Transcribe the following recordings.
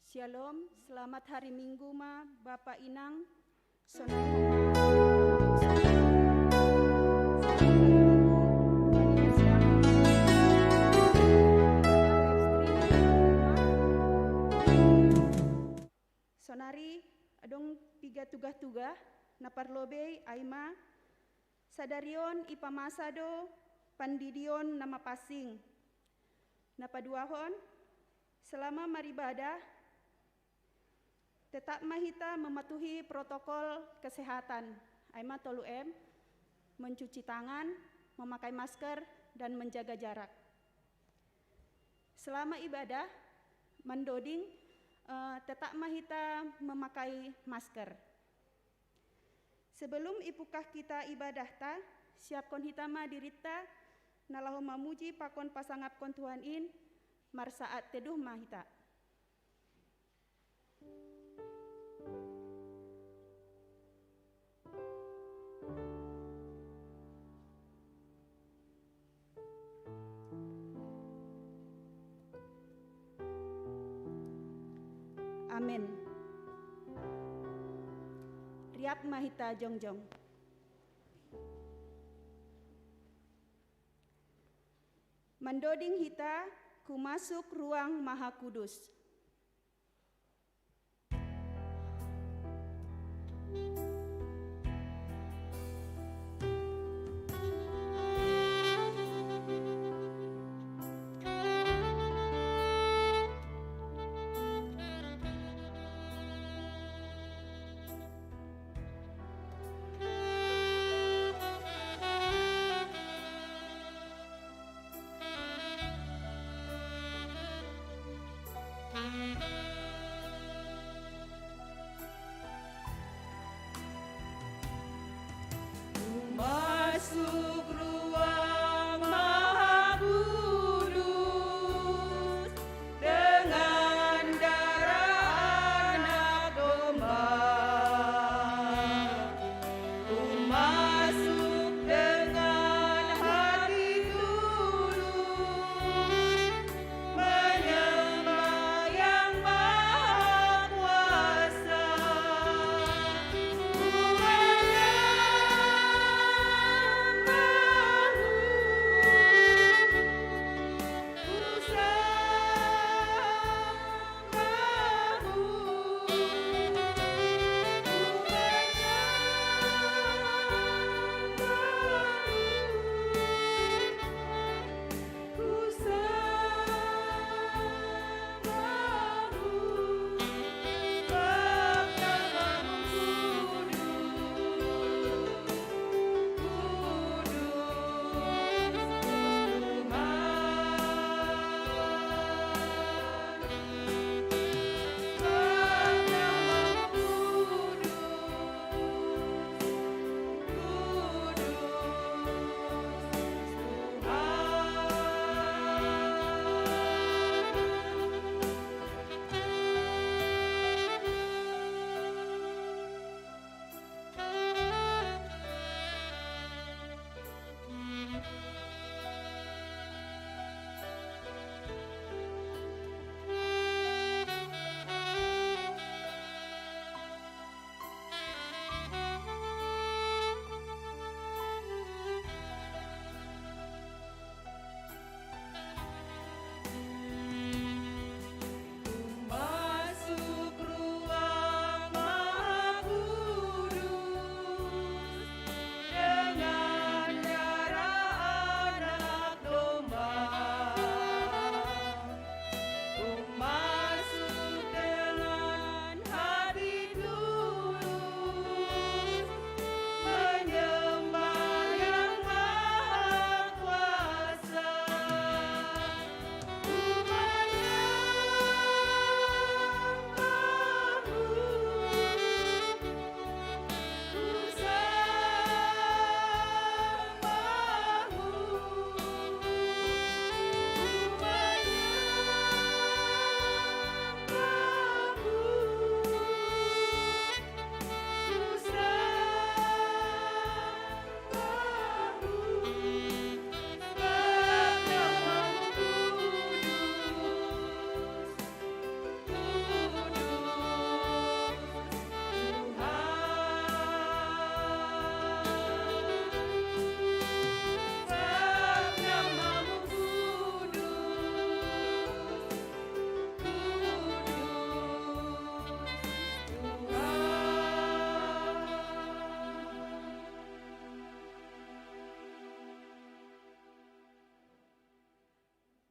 Shalom, selamat hari Minggu ma Bapak Inang, Saudara. Sonari adong tiga tugas-tugas naparlobe aima sadarion ipamasado pandidion nama pasing napaduahon selama maribadah tetap mahita mematuhi protokol kesehatan aima tolu mencuci tangan, memakai masker dan menjaga jarak. Selama ibadah mandoding tetap mahita memakai masker. Sebelum ipukah kita ibadah ta, siapkon hitama dirita nalahu mamuji pakon pasangapkon Tuhan in marsaat teduh mahita. Amin. Riak mahita jongjong. Mandoding hita ku masuk ruang Maha Kudus. Masuk ruang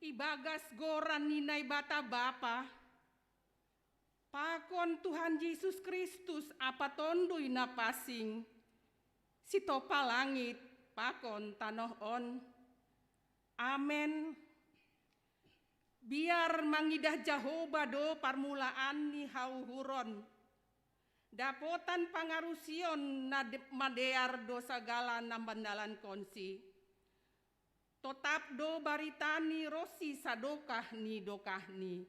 ibagas goran ninai bata bapa. Pakon Tuhan Yesus Kristus apa tondui na pasing. Si topa langit pakon tanoh on. Amen. Biar mangidah Jehovah do parmulaan ni hauhuron. Dapotan pangarusion na madear do sagala nambandalan konsi. Totap do baritani rosi sadokah ni dokah ni.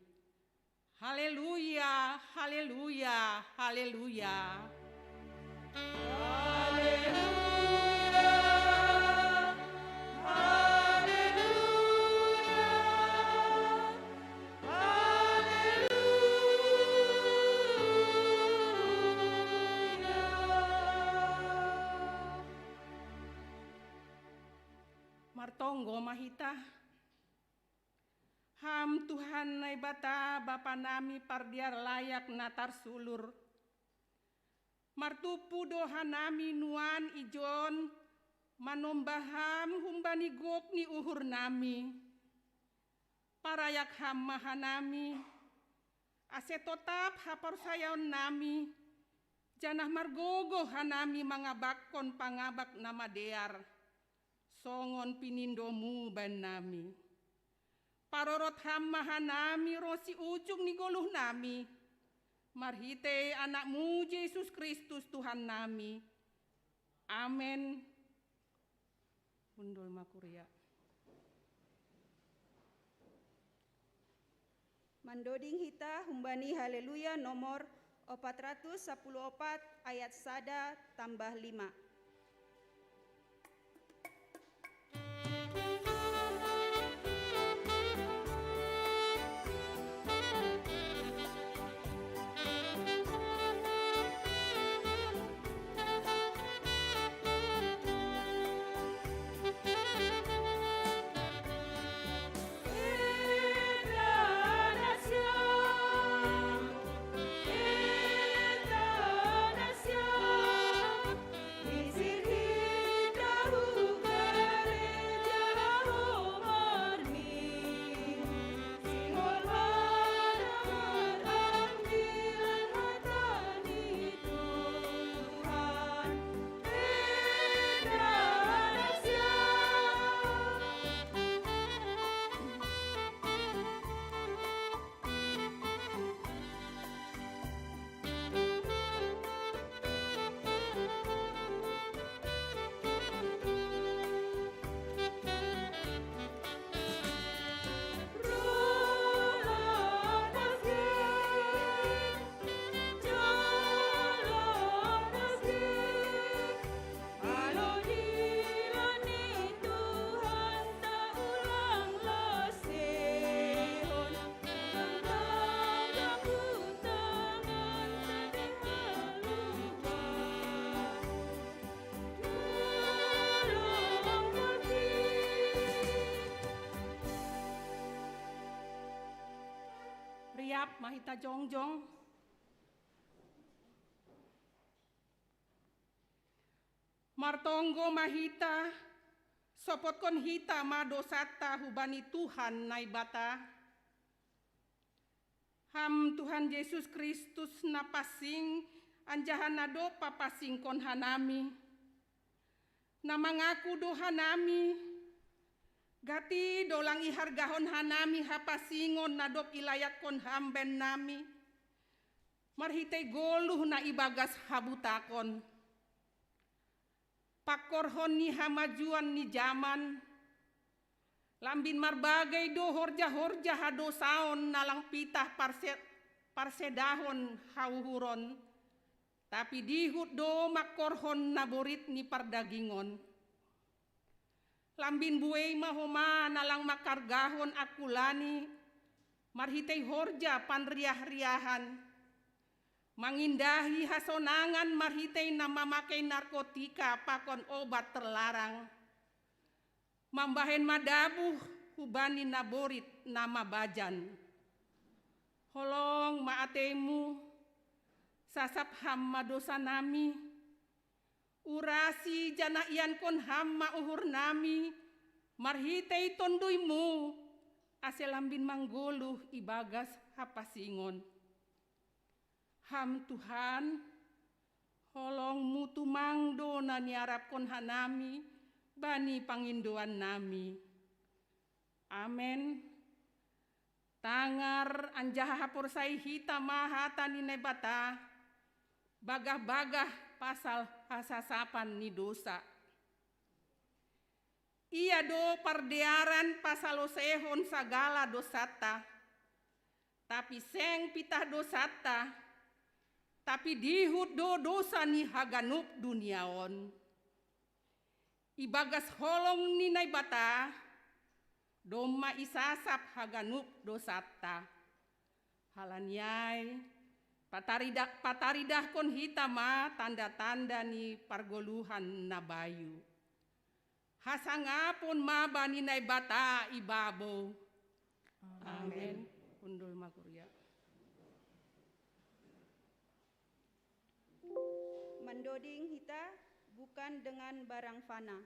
Haleluya, haleluya, haleluya. Martonggo mahita. Ham Tuhan nai bata bapa nami pardiar layak natar sulur. Martupu doha nami nuan ijon manombaham humbani gok ni uhur nami. Parayak ham mahanami. Ase totap hapar sayaon nami. Janah margogo hanami mangabakon pangabak nama dear. Songon pinindomu ban nami. Parorot ham mahanami rosi ujung ni goluh nami. Marhite anakmu Yesus Kristus Tuhan nami. Amen. Undul makuria. Mandoding hita humbani haleluya nomor 414 ayat 1 tambah 5. Riap mahita jongjong. Martonggo mahita sopotkon hita madosata hubani Tuhan nai bata. Ham Tuhan Yesus Kristus napasing anjahan nado papasing kon hanami. Namangaku do hanami. Gati dolang ihargahon hanami hapasingon nadop ilayak kon hamben nami. Marhitay goluh na ibagas habutakon. Pakorhon ni hamajuan ni zaman. Lambin marbagai do horja-horja hadosaon nalang pitah parsedahon hauhuron. Tapi dihut do makorhon naborit ni pardagingon. Lambin buey mahoma nalang makargahon akulani. Marhitay horja panriah-riahan. Mangindahi hasonangan marhitay na mamakai narkotika pakon obat terlarang. Mambahen madabuh hubani naborit nama bajan. Holong maatemu sasap hamma dosa nami. Urasi jana ian kon hamma uhur nami. Marhitay tonduimu ase lambin manggoluh ibagas hapasingon. Ham Tuhan, holong mutu mangdo na niarapkon hanami, bani pangindoan nami. Amen. Tangar anjaha hapursai hita mahata ni nebata, bagah-bagah pasal hasasapan ni dosa. Ia do pardearan pasal osehon sagala dosata, tapi seng pitah dosata, tapi dihut do dosa ni haganup duniaon. Ibagas holong ni naibata, doma isasap haganup dosata. Halanyai, pataridah kon hitama tanda-tanda ni pargoluhan nabayu. Hasangapun mabani naibata ibabo. Amen. Undul makurya. Mandoding hita bukan dengan barang fana.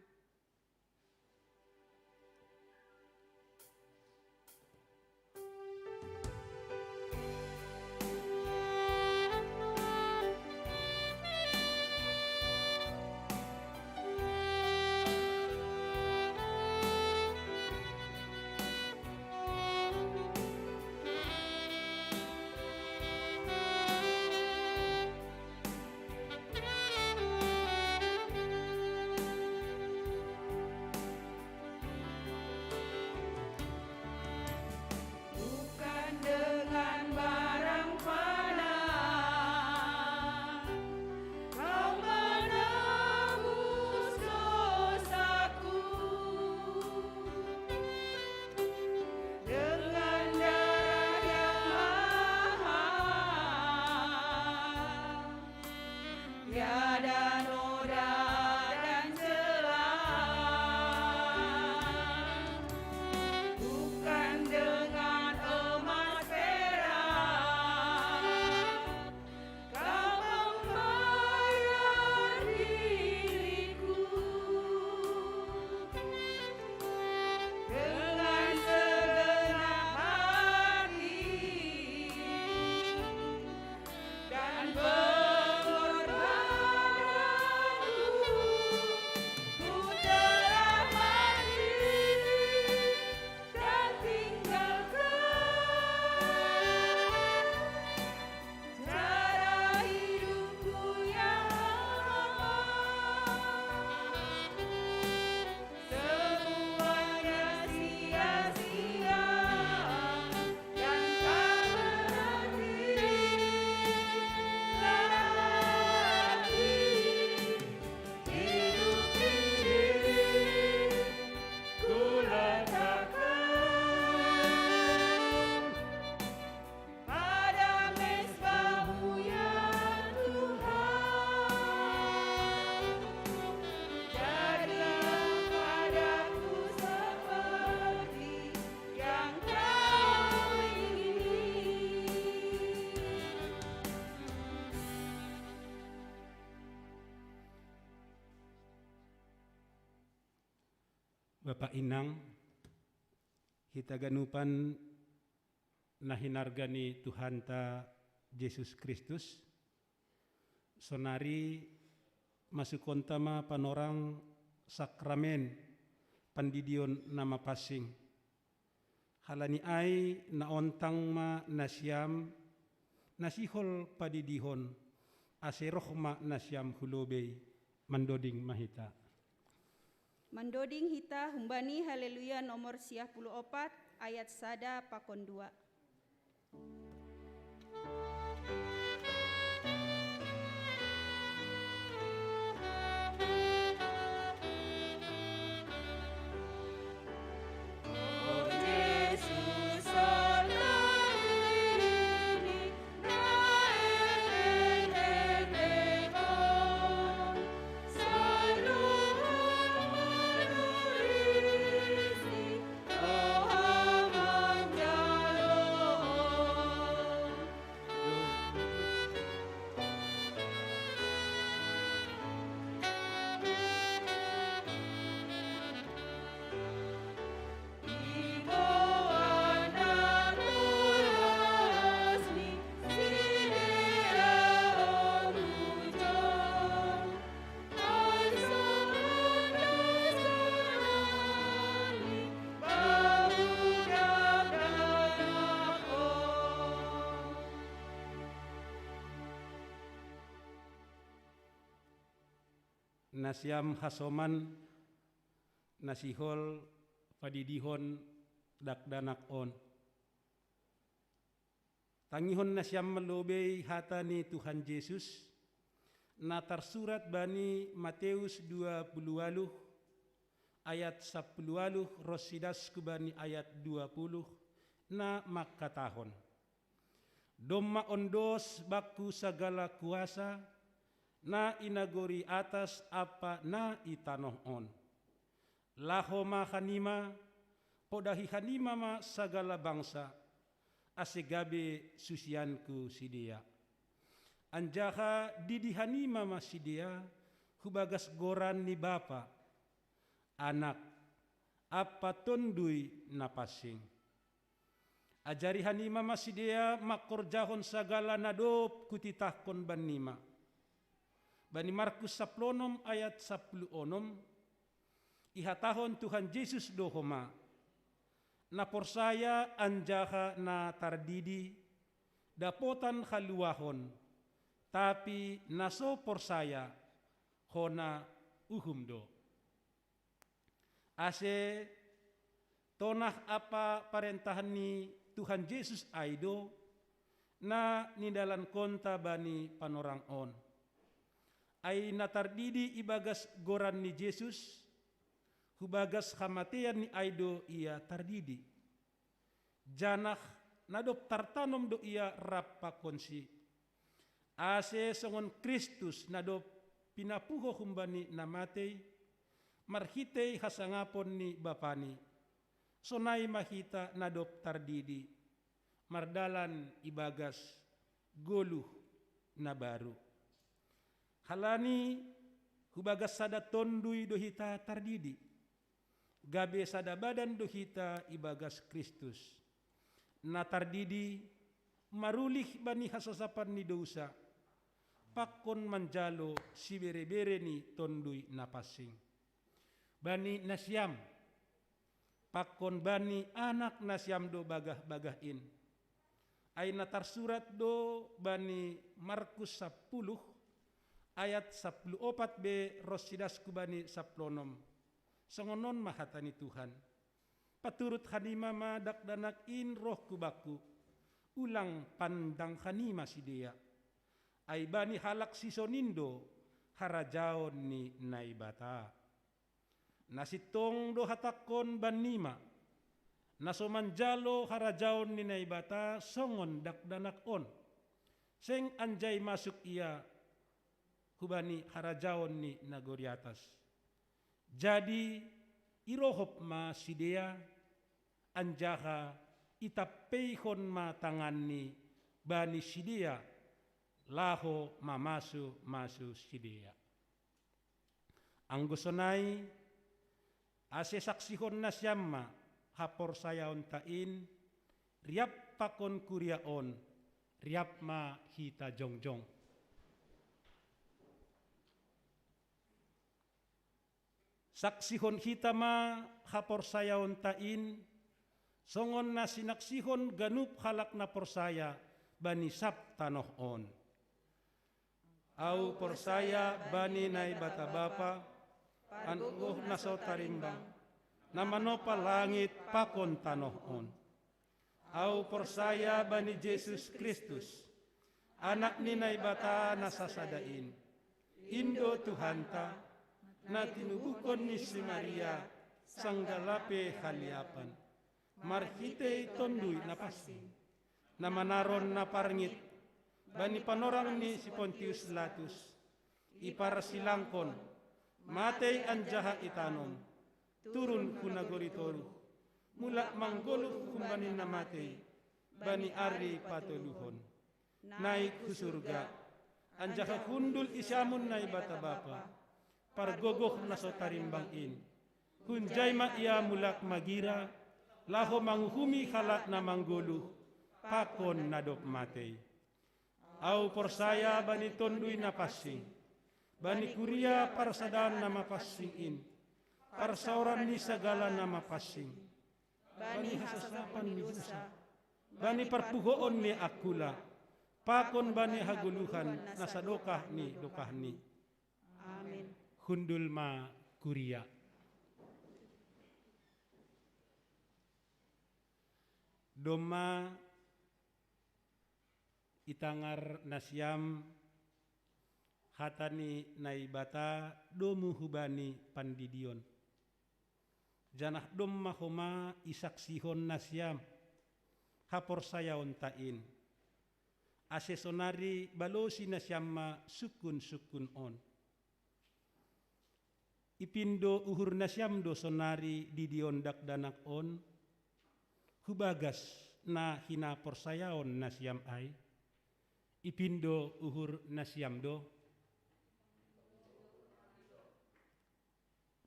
Bapak Inang, hita ganupan nahinargani Tuhan ta Yesus Kristus, sonari masukon tama panorang sakramen pandidion nama pasing. Halani ay naontang ma nasyam nasihol padidihon aserohma nasyam hulobey mandoding mahita. Mandoding hita humbani haleluya nomor 94 ayat 1 pakon 2. nasiam hasoman nasihol padidihon dakdanak on. Tangihon nasiam melobei hata ni Tuhan Yesus na tersurat bani Matius 20 ayat 10 rosidas kubani ayat 20 na makatahon. Domma ondos baku segala kuasa na inagori atas apa na itanoh on. Lahoma hanima podahi hanima ma segala bangsa asegabe susianku sidia. Anjaha didihani mama sidia hubagas goran ni bapa anak apa tondui napasing. Ajari hani mama sidia makorjahon sagala nadop kutitahkon banima. Bani Markus 10 ayat 10 ihatahon Tuhan Yesus dohoma na porsaya anjaha na tardidi dapotan haluahon tapi naso porsaya hona uhumdo. Ase tonah apa parentahan ni Tuhan Yesus aido na nindalan konta bani panorang on. Ay na tardidi ibagas goran ni Yesus hubagas kamatian ni aido ia tardidi. Janah nadop tartanom do ia rapa konsi. Ase songon Kristus nadop pinapuho humbani namatei marhitei hasangapon ni bapani. Sonai mahita nadop tardidi. Mardalan ibagas goluh na baru. Halani hubagas sada tondui dohita tardidi. Gabe sada badan dohita ibagas Kristus. Na tardidi marulih bani hasasapan ni dosa. Pakon manjalo si bere-bere ni tondui napasing. Bani nasyam. Pakon bani anak nasyam do bagah-bagahin. Ay natar surat do bani Markus 10 ayat 14 be rosidas kubani 10. Songonon mahatani Tuhan. Paturut hanima ma dakdanak in roh kubaku. Ulang pandang hanima sidia. Ay bani halak sisonindo harajaon ni naibata. Nasitong do hatakon banima. Nasomanjalo harajaon ni naibata songon dakdanak on. Seng anjay masuk ia hubani harajaon ni nagori atas. Jadi irohop ma sidea anjaha itapeihon ma tangani bani sidea laho mamasu sidea. Anggosonai ase saksihon nasyamma hapor sayaon tain riap pakon kuriaon riap ma hita jongjong. Saksihon hitama hapor sayaon tain songon na sinaksihon ganup halak na porsaya bani sap tanoh on. Au porsaya bani nai bata bapa anuh naso tarimbang namanopa langit pakon tanoh on. Au porsaya bani Yesus Kristus anak ni nai bata nasasadain Indo Tuhanta na tinubukon ni si Maria sanggalape haliapan marhite tondui napasing na manaron na parngit bani panorang ni si Pontius Pilatus ipar silangkon matay anjaha itanom turun kunagoritoru mula manggoluh kumbani namatay bani ari patuluhon naik ke surga anjaha kundul isyamun na ibata bapa pargogoh na so tarimbangin. Hunjay ma iya mulak magira, laho manghumi halak na mangguluh, pakon nadop matay. Au porsaya bani tondui na pasing, bani kuria parsadaan na mapasingin, parsauran ni segala na mapasing, bani hasasapan ni dosa, bani parpuhoon ni akula, pakon bani haguluhan na sadokah ni dokah ni. Amin. hundul ma kuria. Doma itangar nasyam hatani naibata domu hubani pandidion. Janah domma homa isaksihon nasyam hapor sayaon tain. Asesonari balosi nasyamma sukun on. Ipindo uhur nasyam do sonari didion dak danak on. Hubagas na hina porsayaon nasyam ai. Ipindo uhur nasyam do.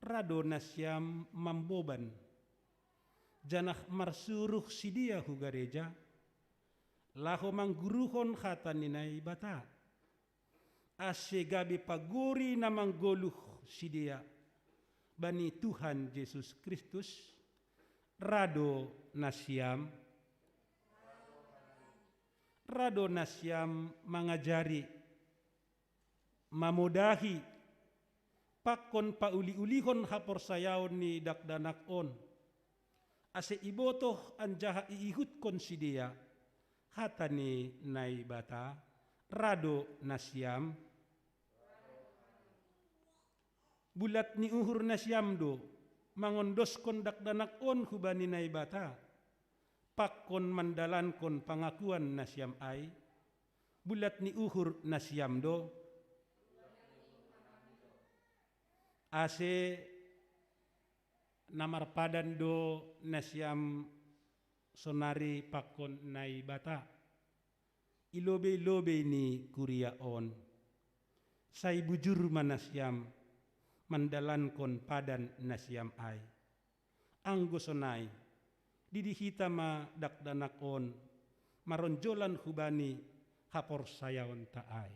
Rado nasyam mamboban. Janah marsuruh sidia hu gareja. Laho mangguruhon khatan ninay bata. Ase gabi paguri na manggoluh sidia. Bani Tuhan Yesus Kristus. Rado nasyam mangajari mamudahi pakon pauli-ulihon hapor sayaon ni dakdanak on ase ibotoh anjaha iihut kon sidia hatani naibata rado nasyam bulat ni uhur nasyam do mangondos kon dakdanak on hubani naibata pakon mandalan kon pangakuan nasyam ai bulat ni uhur nasyam do ase namar padan do nasyam sonari pakon naibata ilobe ni kuria on sai bujur manasyam mandalan kon padan nasyam ai anggo sonai didihita ma dakdanak on maronjolan hubani hapor sayaon taai.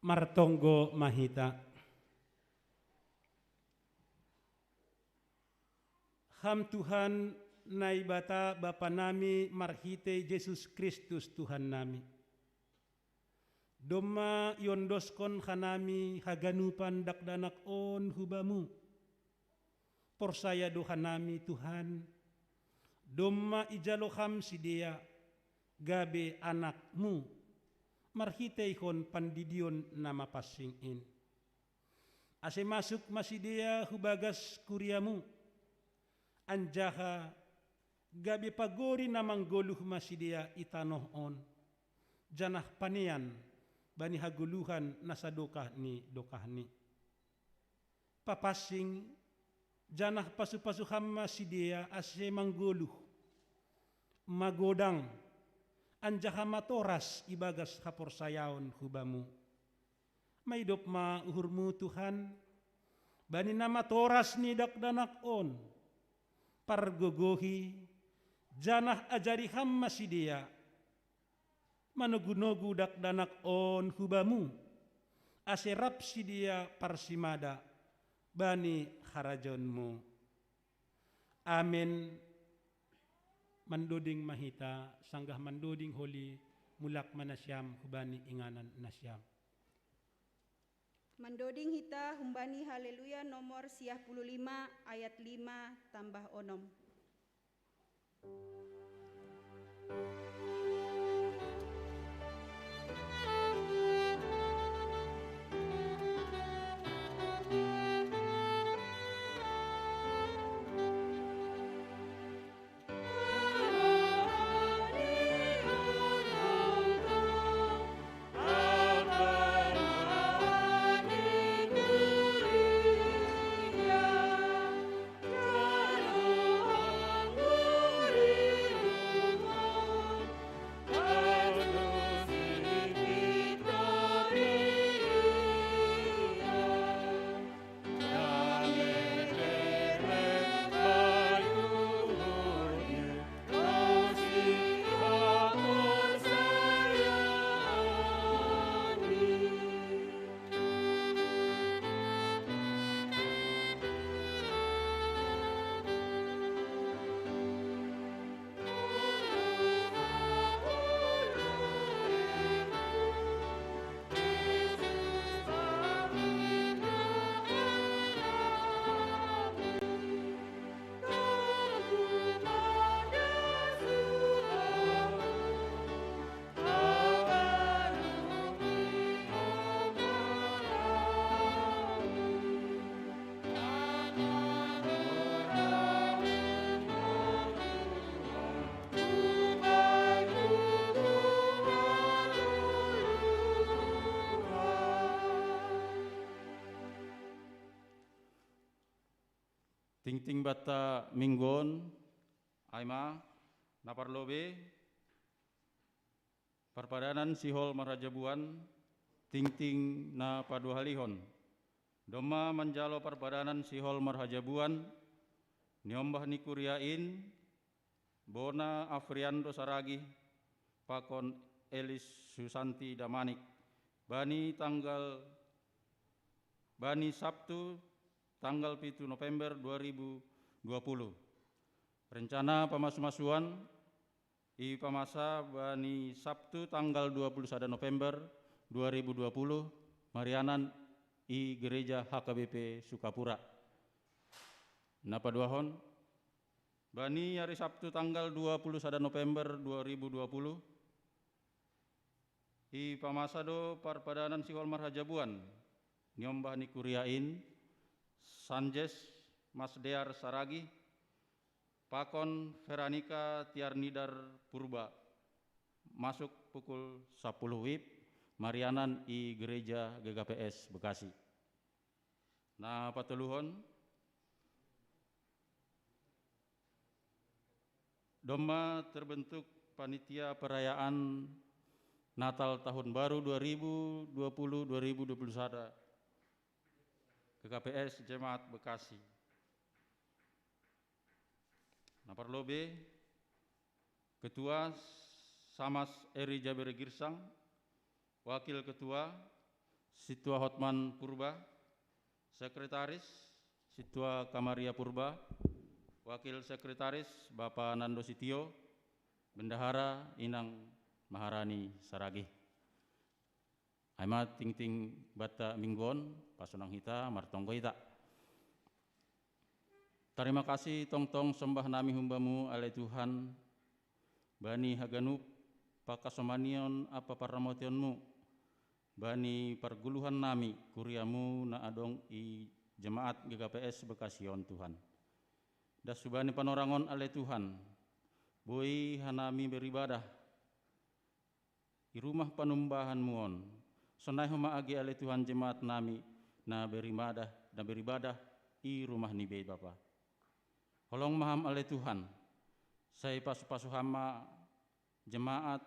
Martonggo mahita. Ham Tuhan naibata Bapa nami marhite Yesus Kristus Tuhan nami. Doma yondoskon hanami haganupan dakdanak on hubamu. Porsaya doha nami Tuhan. Doma ijaloham sidia gabe anakmu. Marhiteihon pandidion nama pasingin. Ase masuk masidia hubagas kuriamu. Anjaha gabi pagori na mangguluh masidia itanoh on, janah panian bani haguluhan na sa dokah ni. Papasing janah pasu-pasuham masidia asye mangguluh, magodang, anjaha matoras ibagas kaporsayaon hubamu. Maidop mauhurmu Tuhan, bani nama toras ni dakdanak on, pargogohi, janah ajariham masidia, manugunogu dakdanak on hubamu, aserap sidia parsimada, bani harajonmu. Amin. Mandoding mahita, sanggah mandoding holi, mulak manasyam, hubani inganan nasyam. Mandoding hita humbani haleluya nomor 55 ayat 5 tambah onom. Ting-ting bata minggon, aima, naparlobe, parpadanan sihol marajabuan, ting-ting na paduhalihon. Doma manjalo parpadanan sihol marhajabuan, niombah ni kuriain, bona Afriando Saragi, pakon Elis Susanti Damanik, bani Sabtu, tanggal 7 November 2020. Rencana pamas-masuan i pamasa bani Sabtu tanggal 21 November 2020 Marianan i Gereja HKBP Sukapura. Napaduahon bani hari Sabtu tanggal 21 November 2020 i pamasado parpadanan sihol marhajabuan nyombah ni kuriain Sanjes Masdear Saragi, Pakon Veronica Tiarnidar Purba, masuk pukul 10 WIB, Marianan i Gereja GKPS Bekasi. Nah, patuluhon, Doma terbentuk panitia perayaan Natal Tahun Baru 2020-2021. GKPS Jemaat Bekasi. Naparlobe, Ketua Samas Eri Jabere Girsang, Wakil Ketua Situa Hotman Purba, Sekretaris Situa Kamaria Purba, Wakil Sekretaris Bapak Nando Sitio, Bendahara Inang Maharani Saragi. Aimat ting-ting bata minggon, pasunang hita, martonggo hita. Terima kasih tong-tong sembah nami humbamu alai Tuhan, bani haganup pakasomanion apa paramotionmu, bani perguluhan nami kuriamu na adong i jemaat GKPS Bekasion Tuhan. Das subani panorangon alai Tuhan, boi hanami beribadah di rumah panumbahan muon. Sonai homa agi ale Tuhan jemaat nami na beribadah i rumah ni be Bapa. Holong maham ale Tuhan, saya pasu-pasu hama jemaat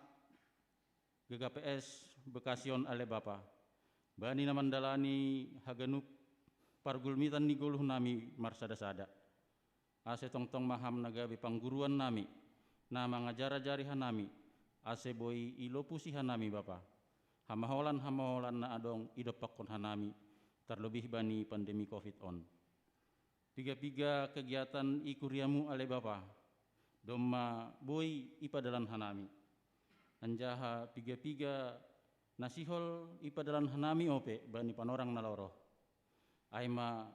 GKPS Bekasion ale Bapa. Bani na mandalani haganup pargulmitan ni guluh nami marsada-sada. Ase tong-tong maham nagabi pangguruan nami, na mangajara-jarihan nami, ase boi ilopusi hanami Bapa. Hamaholan na adong idopakon hanami, terlebih bani pandemi COVID on. Piga-piga kegiatan ikuriamu ale Bapa, doma boi ipadalan hanami. Anjaha piga-piga nasihol ipadalan hanami ope bani panorang naloro. Aima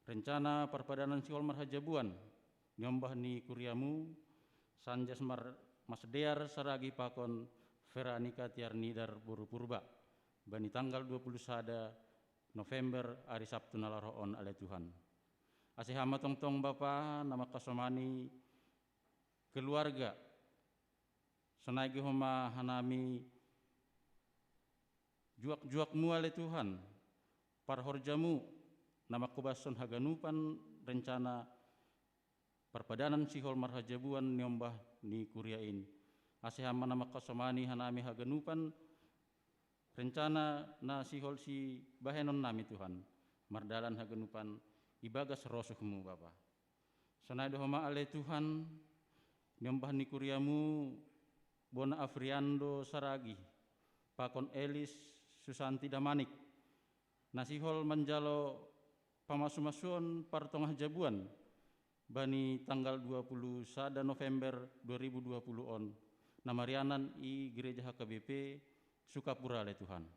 rencana perpadanan sihol marhajabuan nyombah ni kuriamu sanjas masdear saragi pakon Veranika Tiarnidar Buru Purba bani tanggal 21 November hari Sabtu nalaroon ale Tuhan. Asihama tong-tong Bapa nama kasomani keluarga sonagi homa hanami juak-juakmu ale Tuhan parhorjamu nama kubason haganupan rencana perpadanan sihol marhajabuan nyombah ni kuriain. Asihama nama kasomani hanami haganupan rencana na sihol si bahenon nami Tuhan mardalan haganupan ibagas rosuhmu Bapa. Sonai dohoma ale Tuhan nyombah ni kuriamu Bona Afriando Saragi Pakon Elis Susanti Damanik nasihol menjalo pamasu-masuan partongah jabuan bani tanggal 21 November 2020 on namarianan i gereja HKBP Sukapura le Tuhan.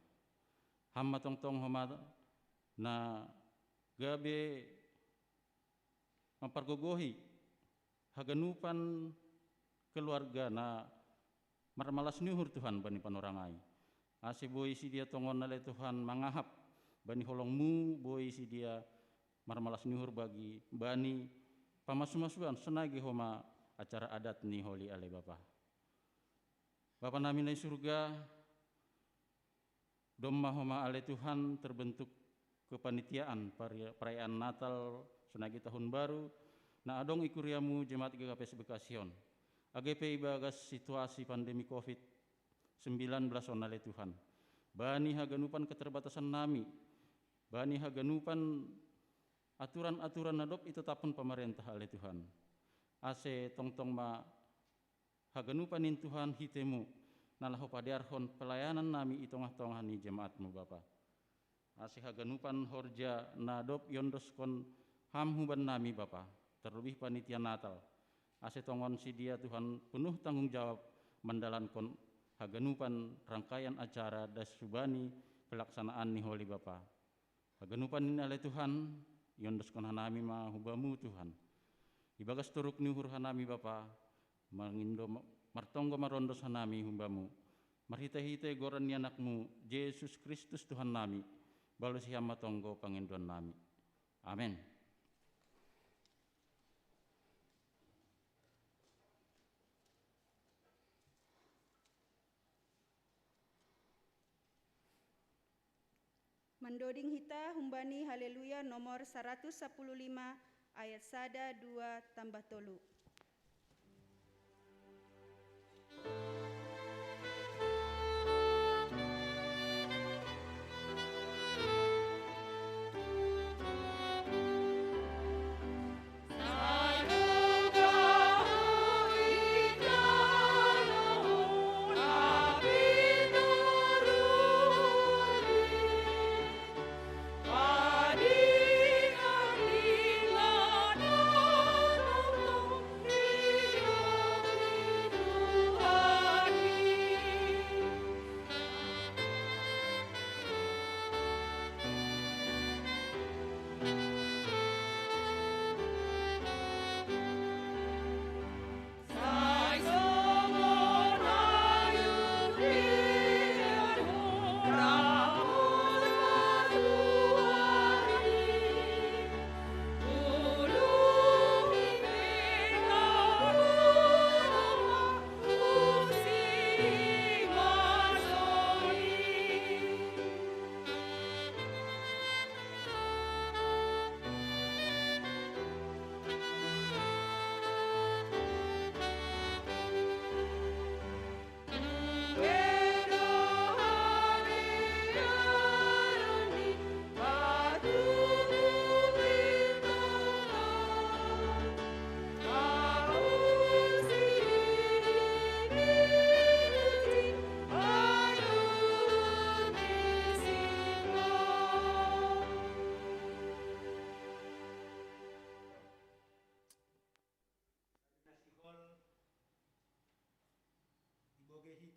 Hamba tong-tong homa na gabe mempergogohi haganupan keluarga na marmalas nyuhur Tuhan bani panorangai. Ase boi si dia tongon nale Tuhan mangahap bani holongmu boi si dia marmalas nyuhur bagi bani pamasu-masuan senagi homa acara adat ni holi ale Bapa. Bapa nami nai surga, domma homa ale Tuhan terbentuk kepanitiaan perayaan Natal senagi tahun baru na adong ikuriamu jemaat GKPS Bekasion. AGP ibagas situasi pandemi COVID-19 on ale Tuhan. Bani haganupan keterbatasan nami, bani haganupan aturan-aturan nadop itu tapun pemerintah ale Tuhan. Ase tong-tong ma haganupanin Tuhan hitemu nalahu padiarhon pelayanan nami itongah-tongah ni jemaatmu Bapa. Ase haganupan horja nadop yondoskon hamhuban nami Bapa. Terlebih panitia Natal. Ase tongon si dia Tuhan penuh tanggung jawab mendalankon haganupan rangkaian acara dasubani pelaksanaan ni holi Bapa. Haganupan ini ale Tuhan yondoskon hanami ma hubamu Tuhan. Ibagas turuk nuhur hanami Bapa mangindo martonggo marondos hanami humbamu. Marhite-hite goran ni anakmu Yesus Kristus Tuhan nami. Balu siya matonggo panginduan nami. Amin. Mendoding hita humbani haleluya nomor 115 ayat 1, 2 tambah tolu. Adi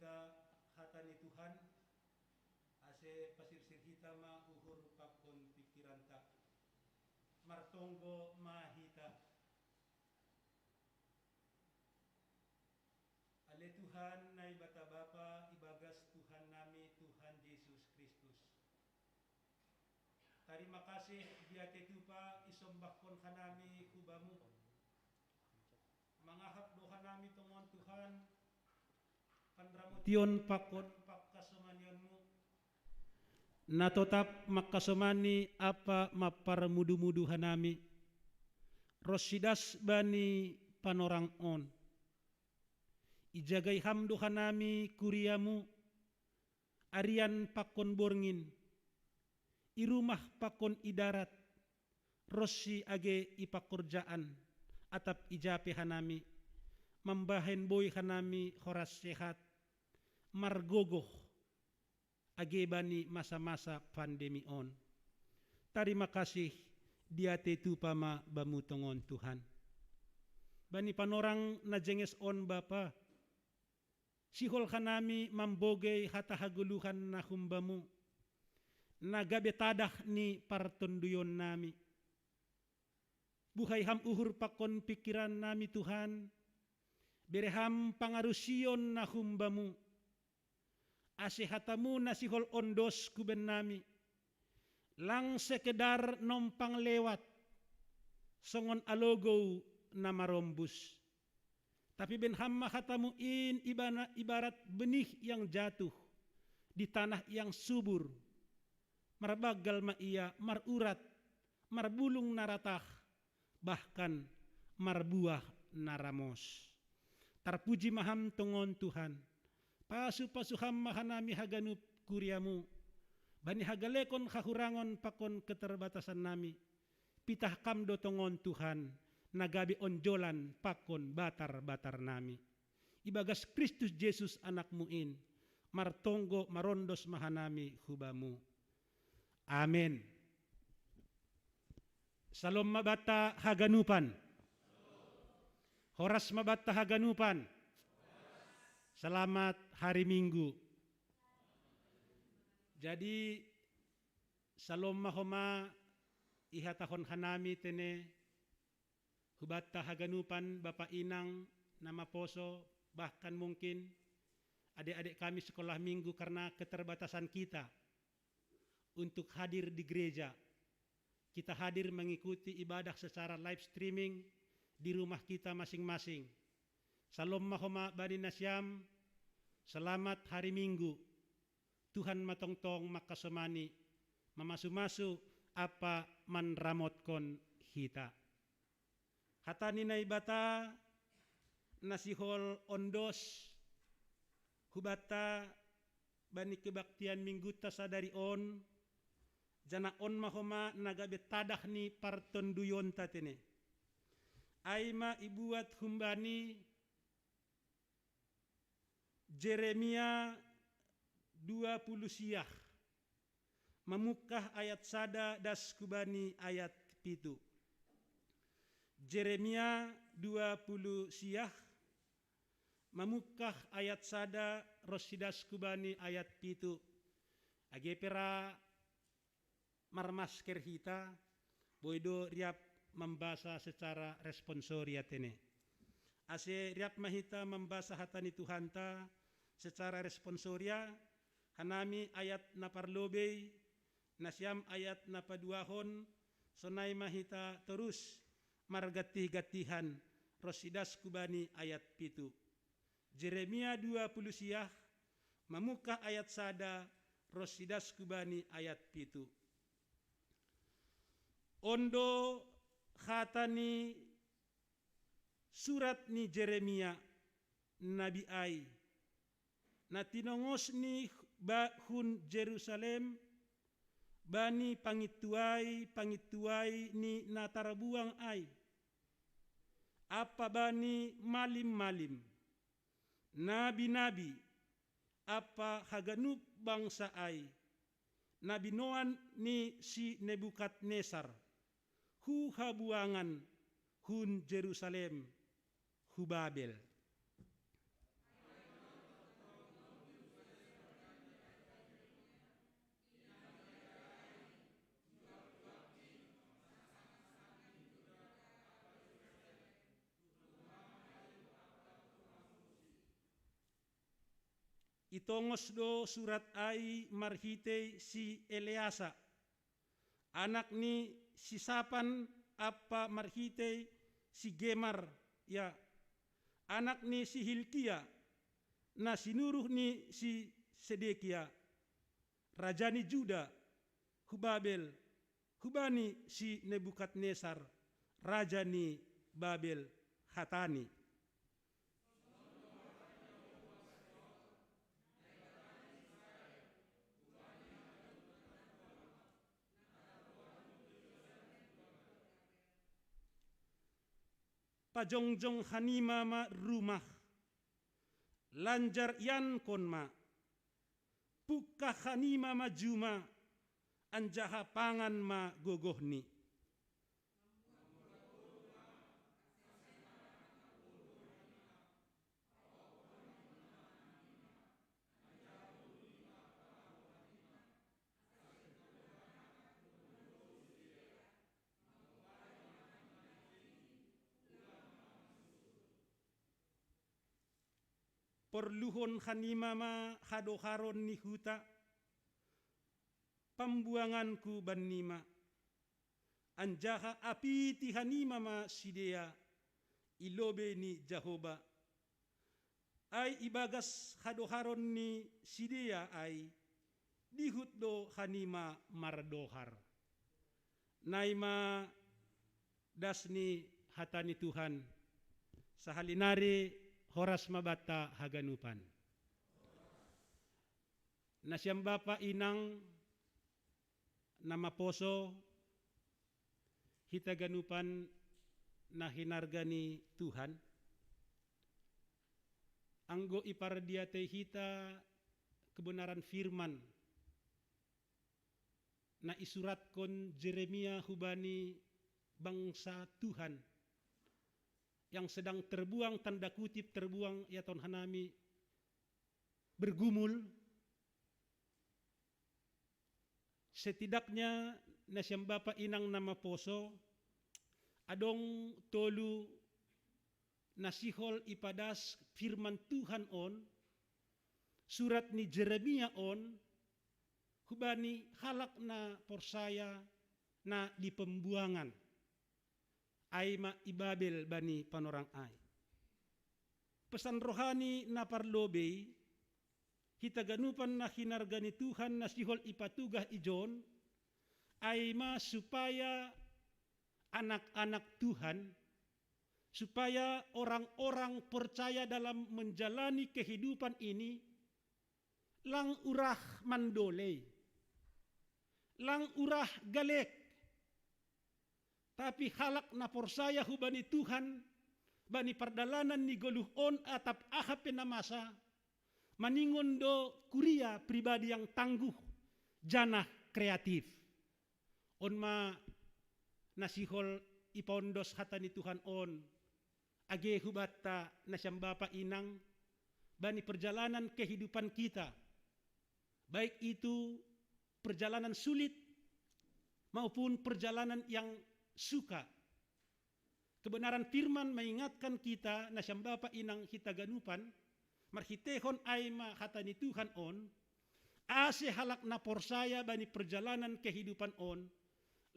hita hata ni Tuhan, ase pasirsir hita ma uhur pakon pikiranta, martonggo mahita. Ale Tuhan na ibata Bapa, ibagas Tuhan nami, Tuhan Yesus Kristus. Terima kasih dia ketupa isombahkon kanami kubamu. Mangahap doha nami tongon Tuhan, panramution pakon pakkasomanionmu, na tetap makasomani apa maparmudu-muduhan nami, rosidas bani panorang on. Ijagay hamduhan nami kuriamu, arian pakon borngin, irumah pakon idarat, rosi age ipakurjaan, atap ijape hanami, mambahen boy hanami horas sehat, margogoh, age bani masa-masa pandemi on. Terima kasih dia tetu pama bamutongon Tuhan. Bani panorang na jenges on Bapa, sihol kanami mambogay hatahaguluhan na humbamu, nagabetadah ni partonduyon nami. Buhay ham uhur pakon pikiran nami Tuhan, bereham pangarusion na humbamu, asihatamu na sihol ondos kuben nami, lang sekedar nompang lewat, songon alogo na marombus. Tapi benham mahatamu ibarat benih yang jatuh di tanah yang subur, marbagal maia, marurat, marbulung naratah, bahkan marbuah naramos. Tarpuji maham tongon Tuhan, pasu-pasuham mahanami haganup kuriamu, bani hagalekon kahurangon pakon keterbatasan nami, pitah kamdo tongon Tuhan, nagabi onjolan pakon batar-batar nami. Ibagas Kristus Yesus anakmu in, martonggo marondos mahanami hubamu. Amin. Salom mabata haganupan. Horas mabata haganupan. Selamat hari Minggu. Jadi salom mahoma ihatahon hanami tene hubata haganupan Bapak Inang nama Poso, bahkan mungkin adik-adik kami sekolah minggu karena keterbatasan kita untuk hadir di gereja. Kita hadir mengikuti ibadah secara live streaming di rumah kita masing-masing. Salom mahoma bani nasyam, selamat hari Minggu. Tuhan matongtong makasomani, mamasu-masu apa manramotkon hita. Hata ninay bata nasihol ondos hubata bani kebaktian mingguta sadari on, jana on mahoma nagabetadah ni partonduyon tatene. Aima ibuat humbani Jeremia 20 siah, memukah ayat sada das kubani ayat pitu. Jeremia 20 siah, memukah ayat sada rosidas kubani ayat pitu. Agepera marmasker hita, boido riap membasa secara responsoria tene. Ase riap mahita membasa hatani Tuhanta secara responsoria, hanami ayat na parlobey, nasyam ayat na paduahon, sonay mahita terus margatih-gatihan rosidas kubani ayat pitu. Jeremia 20 siah, mamukah ayat sada rosidas kubani ayat pitu. Ondo khatani surat ni Jeremia nabi ai, na tinongos ni bahun Jerusalem, bani pangituai ni natarabuang ai, apa bani malim-malim, nabi-nabi, apa haganup bangsa ai, nabi noan ni si Nebukadnesar, hu habuangan hun Jerusalem, hu Babel. itongos do surat ai marhitei si Eleasa, anak ni si Sapan apa marhitei si Gemar, ya, anak ni si Hilkia, na sinuruh ni si Sedekia, raja ni Juda, Hubabel, hubani si Nebukadnesar, raja ni Babel Hatani. Pajongjong hanima ma rumah, lanjar yan kon ma, puka hanima ma juma, anjaha pangan ma gogohni. Perluhon hanima ma hadoharon ni huta, pembuanganku banima, anjaha api ti hanima ma sidea, ilobe ni Jahoba, ay ibagas hadoharon ni sidea ay dihut do hanima mardohar. Naima dasni hatani Tuhan, sahalinari horas mabata haganupan. Nasyam bapa inang nama poso hitaganupan na hinargani Tuhan. Anggo ipardiate hita kebenaran firman na isuratkon Jeremia hubani bangsa Tuhan yang sedang terbuang, tanda kutip terbuang, ya Tuhan hanami, bergumul. Setidaknya nasyam bapa inang nama poso, adong tolu nasihol ipadas firman Tuhan on, surat ni Jeremia on, hubani halak na porsaya na di pembuangan. Ay ma ibabel bani panorang ay. Pesan rohani na parlobey, hitaganupan na hinargani Tuhan na sihol ipatugah ijon, ay ma supaya anak-anak Tuhan, supaya orang-orang percaya dalam menjalani kehidupan ini, lang urah mandoley, lang urah galek, tapi halak na porsaya hubani Tuhan, bani pardalanan ni goluhon atap ahap penamasa, maningon do kuria pribadi yang tangguh, janah kreatif. On ma nasihol ipondos hatani Tuhan on, age hubata nasyam bapa inang, bani perjalanan kehidupan kita, baik itu perjalanan sulit maupun perjalanan yang suka. Kebenaran firman mengingatkan kita nasyam bapa inang hitaganupan, marhitehon aima hatani Tuhan on, ase halak na porsaya bani perjalanan kehidupan on,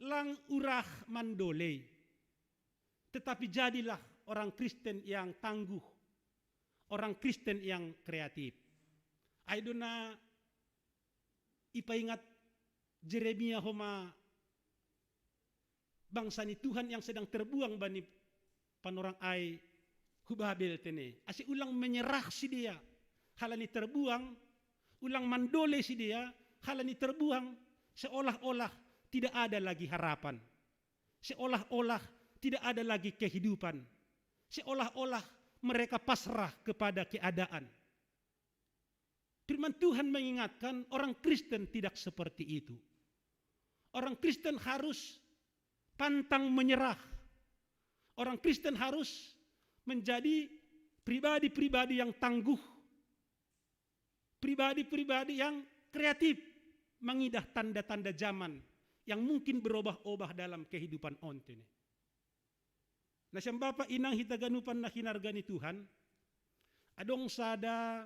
lang urah mandoley. Tetapi jadilah orang Kristen yang tangguh, orang Kristen yang kreatif. Aidona ipaingat Jeremia homa bangsa ni Tuhan yang sedang terbuang bani panorang ay hubabel tene. Asi ulang menyerah si dia, halani terbuang, ulang mandole si dia, halani terbuang, seolah-olah tidak ada lagi harapan. Seolah-olah tidak ada lagi kehidupan. Seolah-olah mereka pasrah kepada keadaan. Firman Tuhan mengingatkan orang Kristen tidak seperti itu. Orang Kristen harus pantang menyerah. Orang Kristen harus menjadi pribadi-pribadi yang tangguh, pribadi-pribadi yang kreatif, mengidah tanda-tanda zaman yang mungkin berubah-ubah dalam kehidupan ontene. Nasyam bapa inang hitaganupan na hinargani Tuhan, adong sada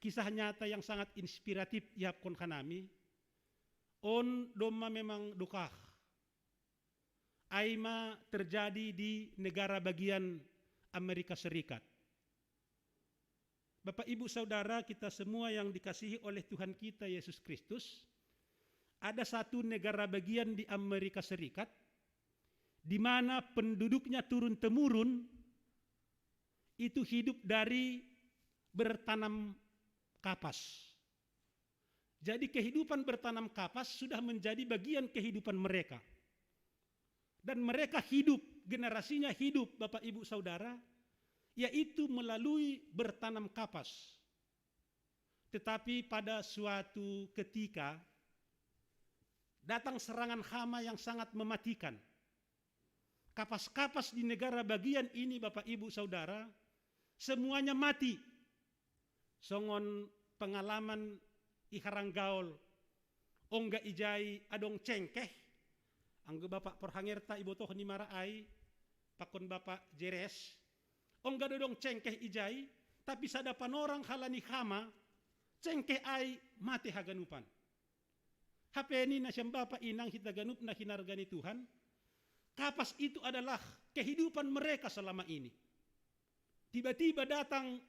kisah nyata yang sangat inspiratif yapkon kanami. On doma memang dukah. Aima terjadi di negara bagian Amerika Serikat. Bapak Ibu Saudara kita semua yang dikasihi oleh Tuhan kita Yesus Kristus, ada satu negara bagian di Amerika Serikat di mana penduduknya turun-temurun itu hidup dari bertanam kapas. Jadi kehidupan bertanam kapas sudah menjadi bagian kehidupan mereka. Dan mereka hidup, generasinya hidup Bapak Ibu Saudara, yaitu melalui bertanam kapas. Tetapi pada suatu ketika datang serangan hama yang sangat mematikan. Kapas-kapas di negara bagian ini Bapak Ibu Saudara semuanya mati. Songon pengalaman iharang gaul ongga ijai adong cengkeh anggo Bapak Porhangerta ibu toh ni maraai pakon Bapak Jeres ongga dodong cengkeh ijai tapi sadapan orang halani hama cengkeh ai mati haganupan. HP ini nasyam Bapak inang hitaganup na hinargani Tuhan. Kapas itu adalah kehidupan mereka selama ini. Tiba-tiba datang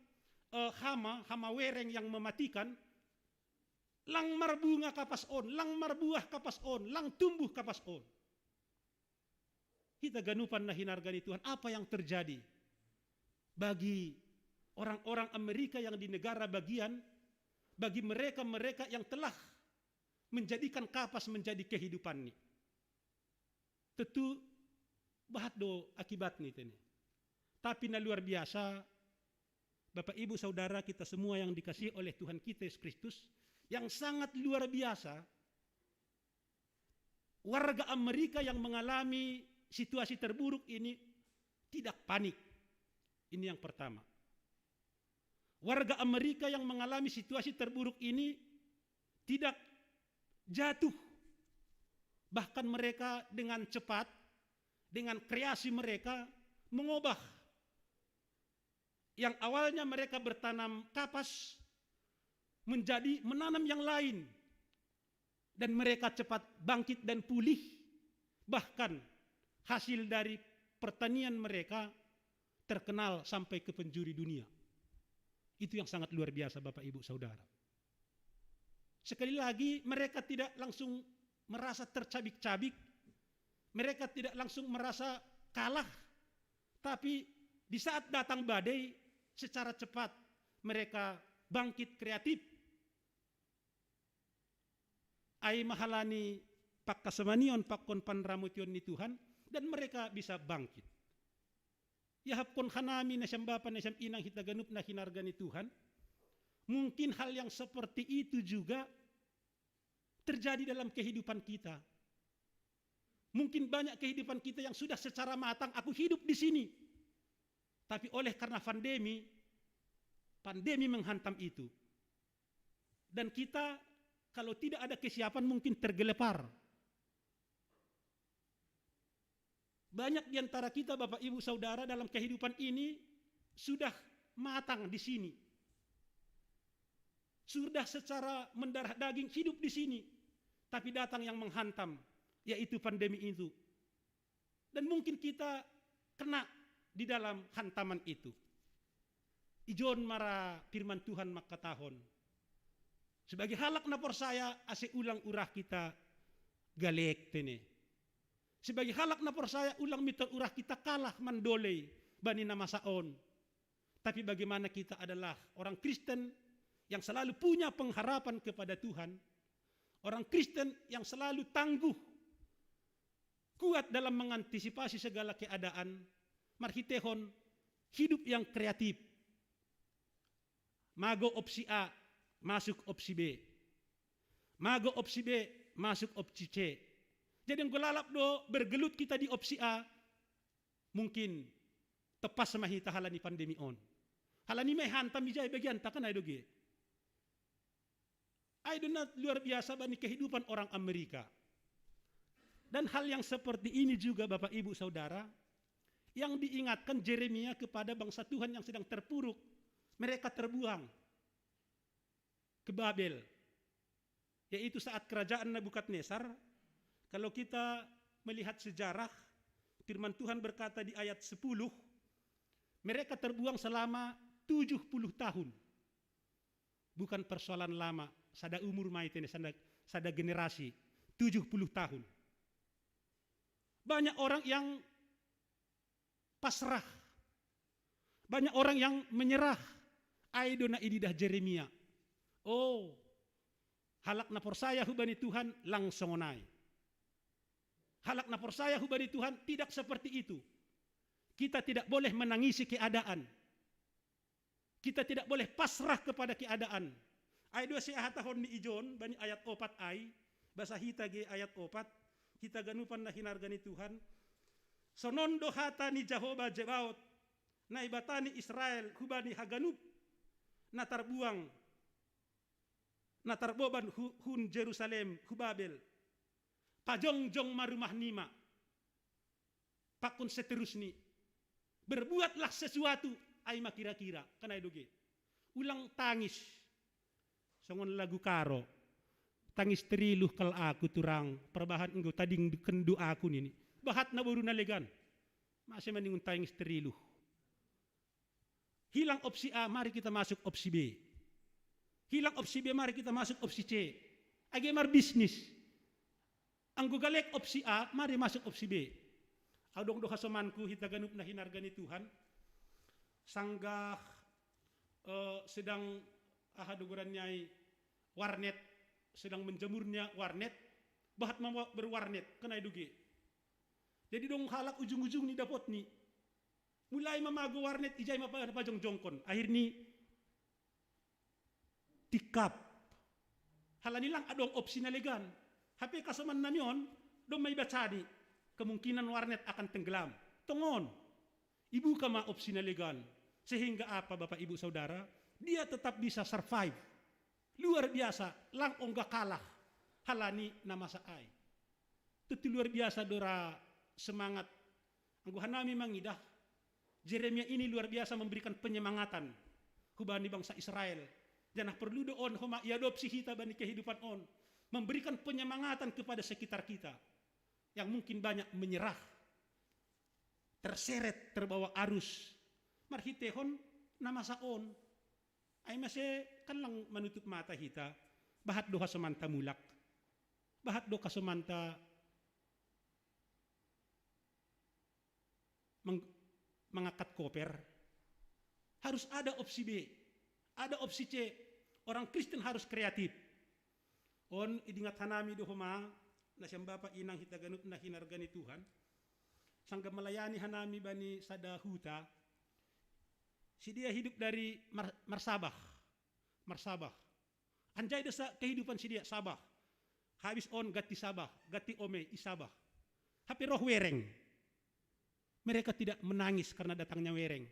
hama wereng yang mematikan. Lang marbunga kapas on, lang marbuah kapas on, lang tumbuh kapas on. Kita ganupan na hinargani Tuhan. Apa yang terjadi bagi orang-orang Amerika yang di negara bagian, bagi mereka-mereka yang telah menjadikan kapas menjadi kehidupan ini. Tentu bahat do akibat nih tene. Tapi na luar biasa, Bapak Ibu Saudara kita semua yang dikasihi oleh Tuhan kita Yesus Kristus, yang sangat luar biasa, warga Amerika yang mengalami situasi terburuk ini tidak panik. Ini yang pertama. Warga Amerika yang mengalami situasi terburuk ini tidak jatuh. Bahkan mereka dengan cepat, dengan kreasi mereka mengubah yang awalnya mereka bertanam kapas menjadi menanam yang lain, dan mereka cepat bangkit dan pulih. Bahkan hasil dari pertanian mereka terkenal sampai ke penjuru dunia. Itu yang sangat luar biasa Bapak Ibu Saudara. Sekali lagi mereka tidak langsung merasa tercabik-cabik, mereka tidak langsung merasa kalah, tapi di saat datang badai secara cepat mereka bangkit kreatif. Ai mahalani pakkasamanion pakkon panramution ni Tuhan, dan mereka bisa bangkit. Ya hapkon hanami na siyang bapa na siyang inang hitaganup na hinarga ni Tuhan. Mungkin hal yang seperti itu juga terjadi dalam kehidupan kita. Mungkin banyak kehidupan kita yang sudah secara matang aku hidup di sini. Tapi oleh karena pandemi menghantam itu. Dan kita kalau tidak ada kesiapan mungkin tergelepar. Banyak di antara kita Bapak Ibu Saudara dalam kehidupan ini sudah matang di sini. Sudah secara mendarah daging hidup di sini. Tapi datang yang menghantam, yaitu pandemi itu. Dan mungkin kita kena di dalam hantaman itu. Ijon mara firman Tuhan makatahon. Sebagai halak na persaya ase ulang urah kita galek tene. Sebagai halak na persaya ulang mitor urah kita kalah mandolei bani na masaon. Tapi bagaimana kita adalah orang Kristen yang selalu punya pengharapan kepada Tuhan. Orang Kristen yang selalu tangguh, kuat dalam mengantisipasi segala keadaan. Marhitehon hidup yang kreatif. Mago opsi A, masuk opsi B. Mago opsi B, masuk opsi C. Jadi yang gulalap do bergelut kita di opsi A, mungkin tepas semahita halani pandemi on. Halani may hantam bijay bagian takan ay doge. Ay donat luar biasa bani kehidupan orang Amerika. Dan hal yang seperti ini juga Bapak Ibu Saudara, yang diingatkan Yeremia kepada bangsa Tuhan yang sedang terpuruk. Mereka terbuang. ke Babel, yaitu saat kerajaan Nebukadnezar. Kalau kita melihat sejarah, firman Tuhan berkata di ayat 10, mereka terbuang selama 70 tahun. Bukan persoalan lama, sada umur maitene, sada generasi, 70 tahun. Banyak orang yang pasrah, banyak orang yang menyerah. Aidona ididah Jeremia. Oh, halak na persaya hubani Tuhan langsung onai. Halak na persaya hubani Tuhan tidak seperti itu. Kita tidak boleh menangisi keadaan. Kita tidak boleh pasrah kepada keadaan. Ay dua si ahatahon ni ijon bani ayat 4 ay basa hita ge ayat 4 kita ganupan na hinargani Tuhan. Sonondo hata ni Jehovah Jebaot na ibatani Israel hubani haganup na tarboban hun Jerusalem hu Babel pajongjong marumah nima pakun seterusni berbuatlah sesuatu ay makira-kira kanay doge ulang tangis songon lagu karo tangis teriluh kal aku turang perbahan enggo tading kendu aku nini bahat na baru nalegan masih mendingun tangis teriluh. Hilang opsi A, mari kita masuk opsi B. Hilang opsi B, mari kita masuk opsi C. Agemar bisnis. Anggo galek opsi A, mari masuk opsi B. Adong doha somanku hita ganup na hinargani Tuhan. Sanggah sedang ahadugurannya warnet, sedang menjemurnya warnet, bahat mau berwarnet, kenai duge. Jadi dong halak ujung-ujung ni dapat ni. Mulai mamago warnet ijay mapajong jongkon. Akhirnya tikap. Halani lang adong opsi na legan. Hape kasaman na yon, dong may bacani. Kemungkinan warnet akan tenggelam. Tongon. Ibu ka ma opsi na legan. Sehingga apa Bapak Ibu Saudara? Dia tetap bisa survive. Luar biasa. Lang ongga kalah. Halani nama saay. Itu luar biasa dora semangat. Angguhan nami mangidah. Jeremia ini luar biasa memberikan penyemangatan hubani bangsa Israel. Jangan perlu doon homa iadopsi kita bani kehidupan on. Memberikan penyemangatan kepada sekitar kita yang mungkin banyak menyerah, terseret, terbawa arus. Marhitehon nama saon. Ay masih kan lang menutup mata kita. Bahat doha semanta mulak. Bahat doha semanta mengangkat koper. Harus ada opsi B, ada opsi C. Orang Kristen harus kreatif. On idingat hanami dohoma na siyang bapa inang hitaganut na hinargani Tuhan. Sangga melayani hanami bani sadahuta. Si dia hidup dari marsabah. Marsabah. Anjay da sa kehidupan si dia sabah. Habis on gati sabah, gati ome isabah. Hapi roh wereng. Mereka tidak menangis karena datangnya wereng.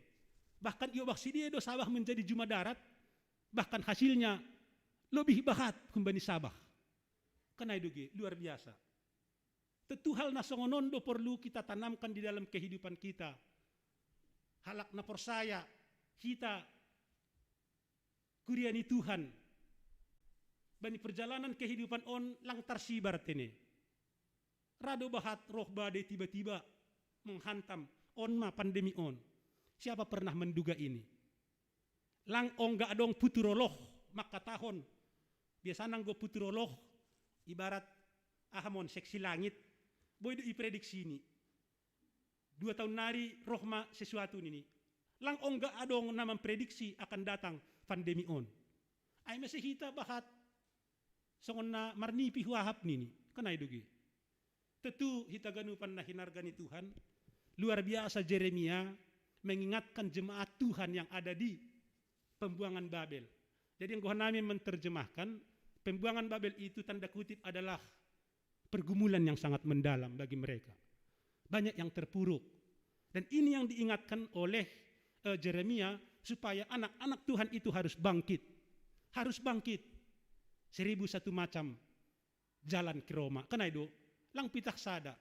Bahkan iobak si dia do Sabah menjadi juma darat. Bahkan hasilnya lebih bahat kumbani Sabah. Karena itu luar biasa. Tentu hal nasongonon do perlu kita tanamkan di dalam kehidupan kita. Halak na persaya kita kuriani Tuhan. Bani perjalanan kehidupan on lang tarsibar tene. Rado bahat roh badai tiba-tiba menghantam on ma pandemi on. Siapa pernah menduga ini? Lang ongga adong puturoloh maka tahun. Biasa nanggo puturoloh ibarat ahamon seksi langit. Boy do iprediksi ini. 2 tahun nari rohma sesuatu ini. Lang ongga adong na memprediksi akan datang pandemi on. Ay masih hita bahat songon na marnipi huahap nini. Kanay dugi. Tentu hita ganupan na hinargani Tuhan. Luar biasa Jeremia mengingatkan jemaat Tuhan yang ada di pembuangan Babel. Jadi yang kami menerjemahkan, pembuangan Babel itu tanda kutip adalah pergumulan yang sangat mendalam bagi mereka. Banyak yang terpuruk. Dan ini yang diingatkan oleh Jeremia supaya anak-anak Tuhan itu harus bangkit. Harus bangkit. 1001 macam jalan ke Roma. Karena itu, lang pitah sada.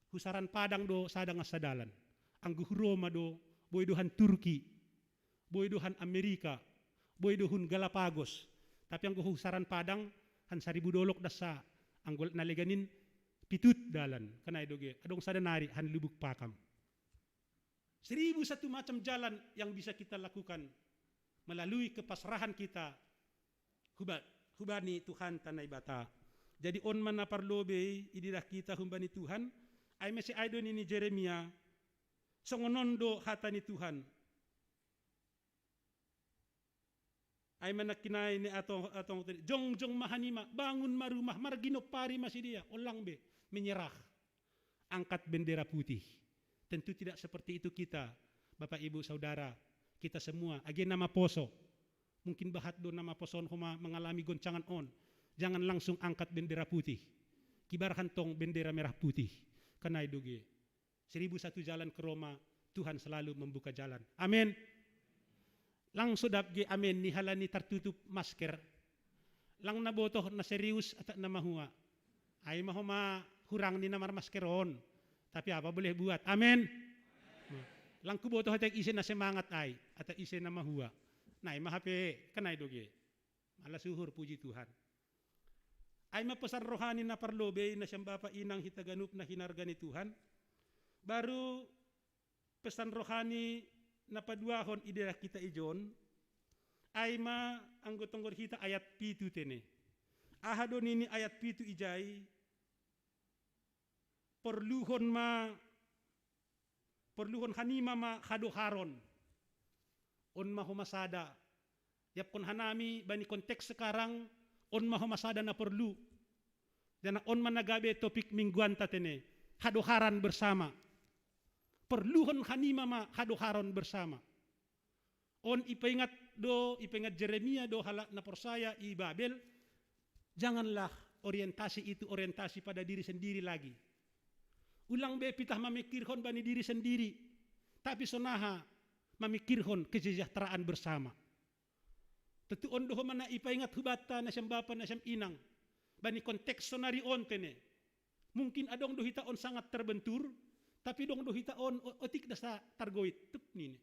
Husaran Padang do sada nga sadalan. Angguh Roma do, boy dohan Turki, boy dohan Amerika, boy dohun Galapagos. Tapi ang guhusaran padang han 1,000 dolok dasa anggol naleganin pitut dalan kanay doge adong sadanari han lubuk pakam. 1,001 macam jalan yang bisa kita lakukan melalui kepasrahan kita hubani Tuhan tanay bata. Jadi on man na parlobe idilah kita humbani Tuhan ay masih aidon ini Jeremia songonondo hata ni Tuhan. Ay manakinay ni atong jong mahanima bangun marumah marginop pari masih dia ulang be menyerah angkat bendera putih. Tentu tidak seperti itu kita Bapak Ibu Saudara kita semua agi nama poso mungkin bahat do nama poson huma mengalami goncangan on jangan langsung angkat bendera putih kibarkan tong bendera merah putih kanay doge 1,001 jalan ke Roma Tuhan selalu membuka jalan amin. Lang sudap ge amin ni halani tertutup masker. Lang nabotoh na serius at na mahua. Ay mahuma hurang ni namar maskeron. Tapi apa boleh buat? Amin. Lang kubotoh at isi na semangat ay at isi na mahua. Nay mahape kanay doge. Malasuhur puji Tuhan. Ay mapesan rohani na parlobe na siyang bapa inang hitaganup na hinarga ni Tuhan. Baru pesan rohani na paduahon idera kita ijon ay ma anggotonggor kita ayat pitu tene ahadon ini ayat pitu ijay perluhon hanima ma hadoharon on mahumasada yapon hanami bani konteks sekarang on mahumasada na perlu dan on managabe topik mingguan tatene hadoharan bersama perluhon hanima ma hadoharon bersama. On ipaingat Jeremia do halak na persaya i Babel. Janganlah orientasi itu orientasi pada diri sendiri lagi. Ulang be pitah memikirhon bani diri sendiri. Tapi sonaha memikirhon kesejahteraan bersama. Tentu on doho mana ipaingat hubata na siyang bapa na siyang inang. Bani konteks sonari on tene. Mungkin adong dohita on sangat terbentur. Tapi dong do hitaon otik dasa targoit tup nini.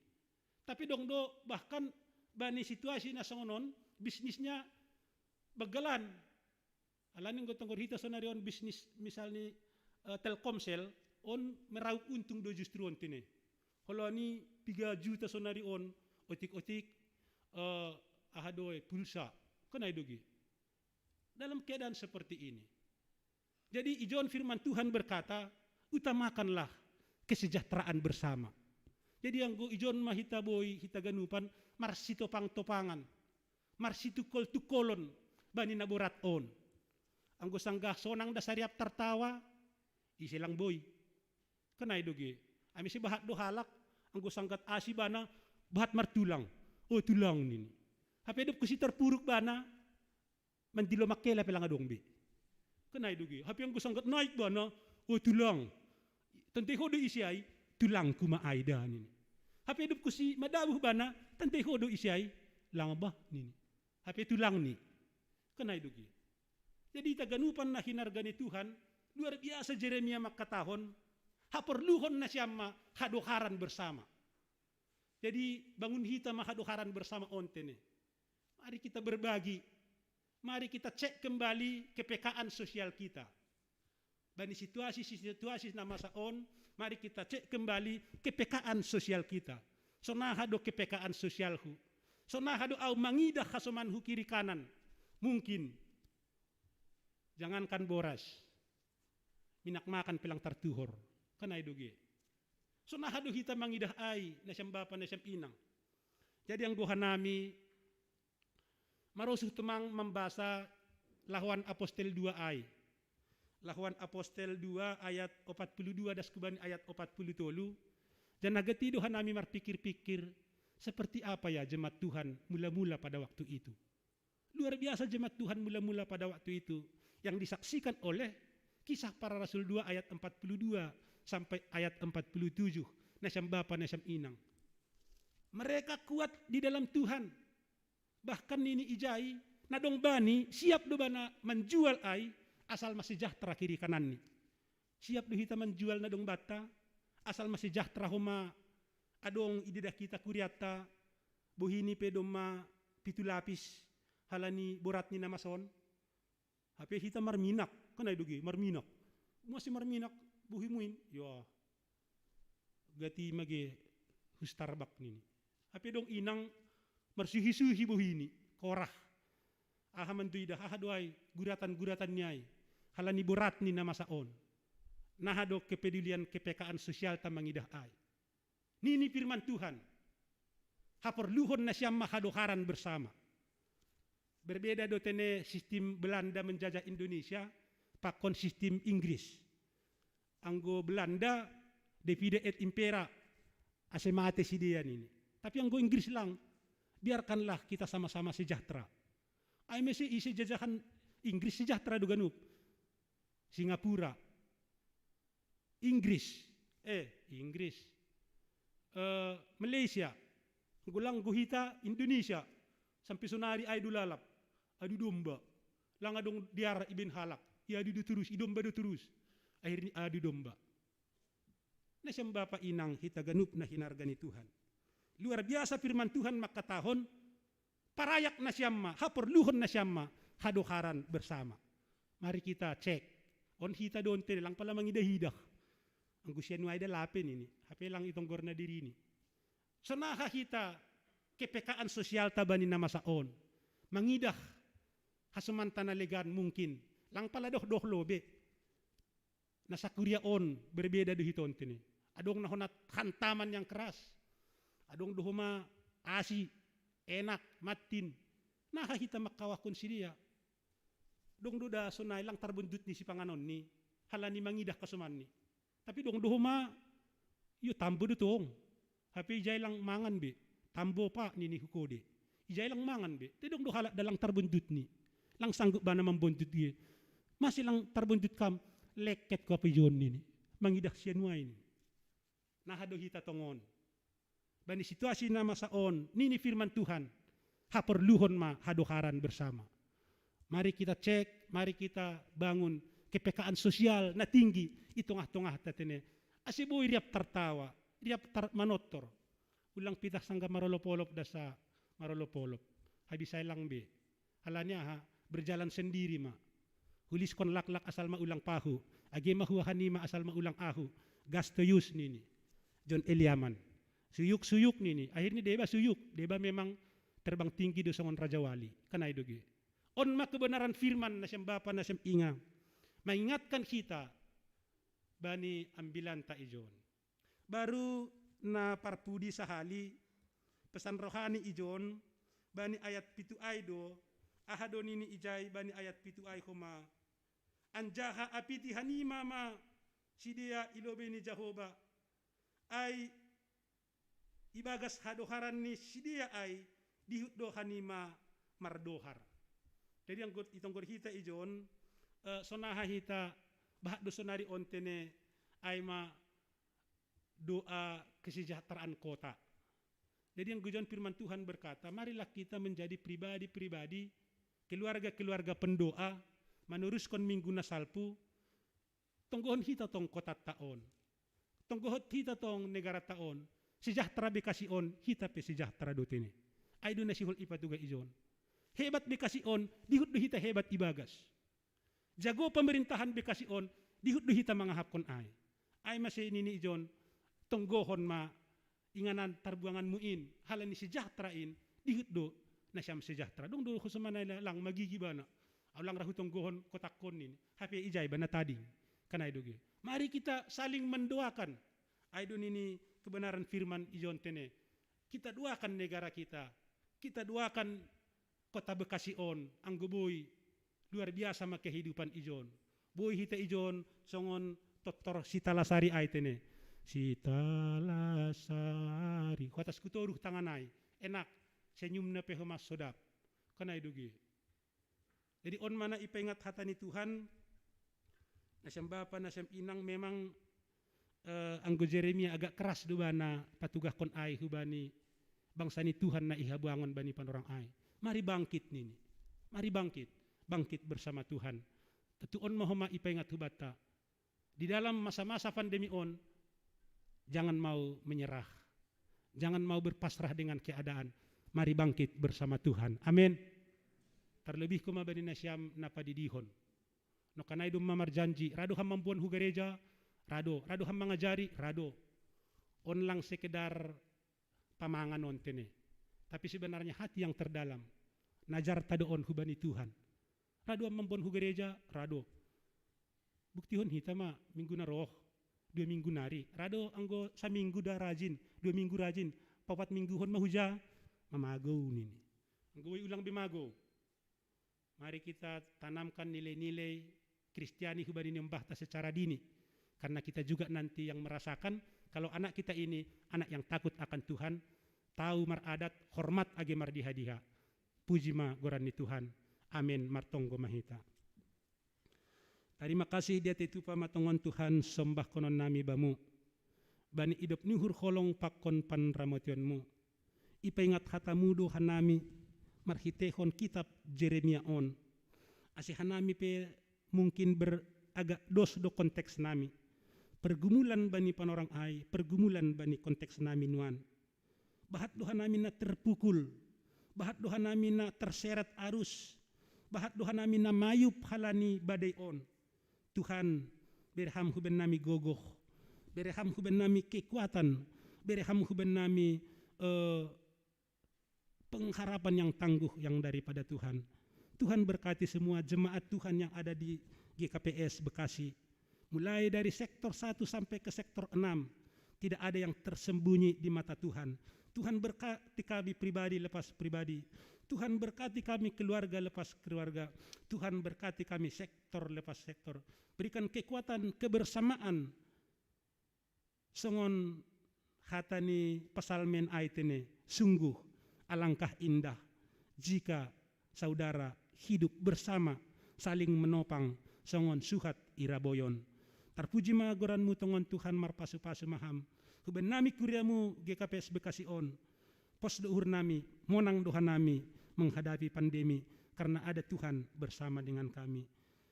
Tapi dong do bahkan bani situasi na songonon bisnisnya bagalan. Alanin gotong hita sonarion bisnis misalnya Telkomsel on meraup untung do justru on tine. Kalau ni 3 juta sonarion otik-otik ahadoy pulsa kanay dogi. Dalam keadaan seperti ini. Jadi ijon firman Tuhan berkata, utamakanlah kesejahteraan bersama. Jadi yang go ijon mahita boy hitaganupan marsito pang topangan. Marsitu kol tukolon bani naborat on. Ang go sanggah sonang dasariap tertawa isilang boy. Kanay doge. Ami si bahat do halak ang go sanggat asi bana bahat martulang. Oh tulang nini. Hape dop kusi terpuruk bana mandilo makela pelang adong be. Kanay doge. Hape ang go sanggat naik bana oh tulang. Tenteho do isiay tulang kumaay da nini. Hape hidup ko si madabuh bana tenteho do isiay lang ba nini. Hape tulang ni. Kanay dogi. Jadi taganupan na hinarga ni Tuhan luar biasa Jeremia makatahon haperluhon na siya hadoharan bersama. Jadi bangun hita hadoharan bersama ontene. Mari kita berbagi. Mari kita cek kembali kepekaan sosial kita. Bani situasi na masa on, mari kita cek kembali kepekaan sosial kita. Sonaha do kepekaan sosialhu. Sonaha do au mangidah kasomanhu kiri kanan. Mungkin jangankan boras. Minak makan pelang tartuhor. Kanay doge. Sonaha do hita mangidah ay na siyang bapa na siyang inang. Jadi ang duha nami marusuh tumang membasa lahuan Apostel 2 ay. Lahuan Apostel 2 ayat 42 das kubani ayat 43. Dan nagatidohan nami marpikir-pikir seperti apa ya jemaat Tuhan mula-mula pada waktu itu. Luar biasa jemaat Tuhan mula-mula pada waktu itu yang disaksikan oleh Kisah Para Rasul 2 ayat 42 sampai ayat 47. Nasyam bapa nasyam inang. Mereka kuat di dalam Tuhan. Bahkan ini ijai nadong bani siap do bana menjual ai asal masih sejahtera kiri kanan ni. Siap do hita menjual nadong bata asal masih sejahtera homa adong ididah kita kuriata bohini pedoma pitu lapis halani borat ni namason. Hape hita marminak, kanay dugi marminak. Masih marminak buhimuin, yo. Gati mage hustarbak nini. Hape dong inang marsuhi-suhi buhini, korah. Ahaman tuida hahaduai guratan-guratan nyai. Halani borat ni namasaon. Nahado kepedulian kepekaan sosial tamangidah ai. Nini firman Tuhan. Haperluhon na siyang makaduharan bersama. Berbeda do tene sistem Belanda menjajah Indonesia, pakon sistem Inggris. Anggo Belanda divide et impera asemate si dia ini. Tapi anggo Inggris lang, biarkanlah kita sama-sama sejahtera. Ay mesi isi jajahan Inggris sejahtera do ganup. Singapura, Inggris, Malaysia, gulang guhita Indonesia, sampai sonari ay dulalap, adu domba, lang adong diara ibin halak, ya adu terus, idomba do terus, akhirnya adu domba. Na siyang bapa inang hita ganup na hinargani Tuhan. Luar biasa firman Tuhan makatahon, parayak na siyamma, haperluhon na siyamma, hadoharan bersama. Mari kita cek, on hita doon tele lang pala mangidahidak. Ang gusyan mo ay dalapin ini, hape lang itong gorna diri ini. So nakakita, kepekaan sosial tabani na masaon. Mangidah, hasumanta na legan mungkin. Lang pala doh lobe. Nasa kuryaon, berbeda do hiton tini. Adong nahonat hantaman yang keras. Adong dohuma asi, enak, matin. Nakakita makawakon si dia. Dong duda sunay lang tarbundut ni si panganon ni. Halani mangidah kasuman ni. Tapi dong dohuma, yu tambo dutong. Hapi ijay lang mangan be. Tambo pa ni hukode. Ijay lang mangan be. Tapi dong dohala dalang tarbundut ni. Lang sanggup ba naman bundut ni. Masih lang tarbundut kam. Leket ko pa yun ni. Mangidah siya nuay ni. Nahado hita tongon. Bani situasi na masaon. Nini firman Tuhan. Haperluhon ma hadoharan bersama. Mari kita cek. Mari kita bangun. Kepekaan sosial na tinggi. Itongah-tongah tatene. Asiboy riap tertawa. Riap manotor. Ulang pitah sangga marolopolop dasa marolopolop. Habisay lang be. Halanya ha. Berjalan sendiri ma. Hulis kon laklak asal maulang pahu. Agi mahuahani ma asal maulang ahu. Gastoyus nini. John Eliaman. Suyuk-suyuk nini. Akhirnya deba suyuk. Deba memang terbang tinggi do sangon Raja Wali. Kanay doge. On ma kebenaran firman na siyang bapa na siyang inga. Maingatkan kita. Bani ambilan ta ijon. Baru na parpudi sahali. Pesan rohani ijon. Bani ayat pitu aido. Ahado nini ijay bani ayat pitu ay homa. Anjaha apiti hanima ma. Sidia ilobe ni Jehovah. Ay ibagas hadoharan ni sidia ay dihut dohanima mardohar. Jadi yang itong hita ijon sonaha hita bahak do sonari ontene ay ma doa kesejahteraan kota. Jadi yang gujon firman Tuhan berkata, marilah kita menjadi pribadi-pribadi, keluarga-keluarga pendoa, menuruskan minggu nasalpu, tonggohon hita tong kota taon. Tonggohon hita tong negara taon. Sejahtera bekasion, hita pe sejahtera dotene. Ay do nasihol ipatuga ijon. Hebat bekasion, dihut do hita hebat ibagas. Jago pemerintahan bekasion, dihut do hita mangahapkon ay. Ay masih nini ijon, tonggohon ma, inganan tarbuangan muin, halani sejahterain, dihut do na siyam sejahtera. Dong do kusumanay lang magigibana. Awlang rahu tonggohon kotakon nin, hape ijay ba na tading. Kanay doge. Mari kita saling mendoakan. Ay do nini kebenaran firman ijon tene. Kita doakan negara kita. Kita doakan kota Bekasion, ang guboy, luar biasa mak kehidupan ijon. Boy hita ijon, songon Dr. Sitalasari ay tene. Sitalasari. Kotas kutoruh tanganay. Enak. Senyum na pehomas sodap. Kanay dugi. Jadi on mana ipengat hata ni Tuhan. Nasyam bapa, nasyam inang memang anggo Jeremia agak keras do bana patugah kon ay hubani bangsa ni Tuhan na ihabuangon bani panorang ay. Mari bangkit nini. Mari bangkit. Bangkit bersama Tuhan. Tetuon mahoma ipengat hubata. Di dalam masa-masa pandemi on, jangan mau menyerah. Jangan mau berpasrah dengan keadaan. Mari bangkit bersama Tuhan. Amin. Terlebih kuma bani na siyam na padidihon. No kanay dum mamarjanji, rado ham mambuan hu gereja, rado ham mangajari, rado. On lang sekedar pamanganon tene. Tapi sebenarnya hati yang terdalam, najar tadoon hu bani Tuhan. Rado ham mambuan hu gereja, rado. Buktihon hita ma minggu na roh, 2 minggu nari. Rado anggo sa minggu da rajin, 2 minggu rajin, 4 mingguhon mahuja, mamagaw nini. Anggo ulang bimago. Mari kita tanamkan nilai-nilai Kristiani hubani nyembahta secara dini. Karena kita juga nanti yang merasakan kalau anak kita ini anak yang takut akan Tuhan, tahu maradat, hormat age mardihadiha. Puji ma gorani Tuhan. Amin martonggo mahita. Terima kasih dia tetu pamatongon Tuhan sembah konon nami bamu. Bani idop nuhur kolong pakon pan ramotionmu. Ipaingat hatamu do hanami marhitehon kitab Jeremia on. Asih hanami pe mungkin beragak dos do konteks nami. Pergumulan bani panorang ai, pergumulan bani konteks nami nuan. Bahat do hanami na terpukul, bahat do hanami na terseret arus, bahat do hanami na mayup halani badai on. Tuhan berham huben nami gogoh, berham huben nami kekuatan, berham huben nami pengharapan yang tangguh yang daripada Tuhan. Tuhan berkati semua jemaat Tuhan yang ada di GKPS Bekasi. Mulai dari sektor 1 sampai ke sektor 6. Tidak ada yang tersembunyi di mata Tuhan. Tuhan berkati kami pribadi lepas pribadi. Tuhan berkati kami keluarga lepas keluarga. Tuhan berkati kami sektor lepas sektor. Berikan kekuatan kebersamaan. Songon hatani pasalmen aitene. Sungguh alangkah indah jika saudara hidup bersama saling menopang songon suhat iraboyon. Terpuji magoranmu tongon Tuhan marpasu-pasu maham. Huben nami kuriamu GKPS Bekasi on. Pos dohur nami, monang doha nami menghadapi pandemi karena ada Tuhan bersama dengan kami.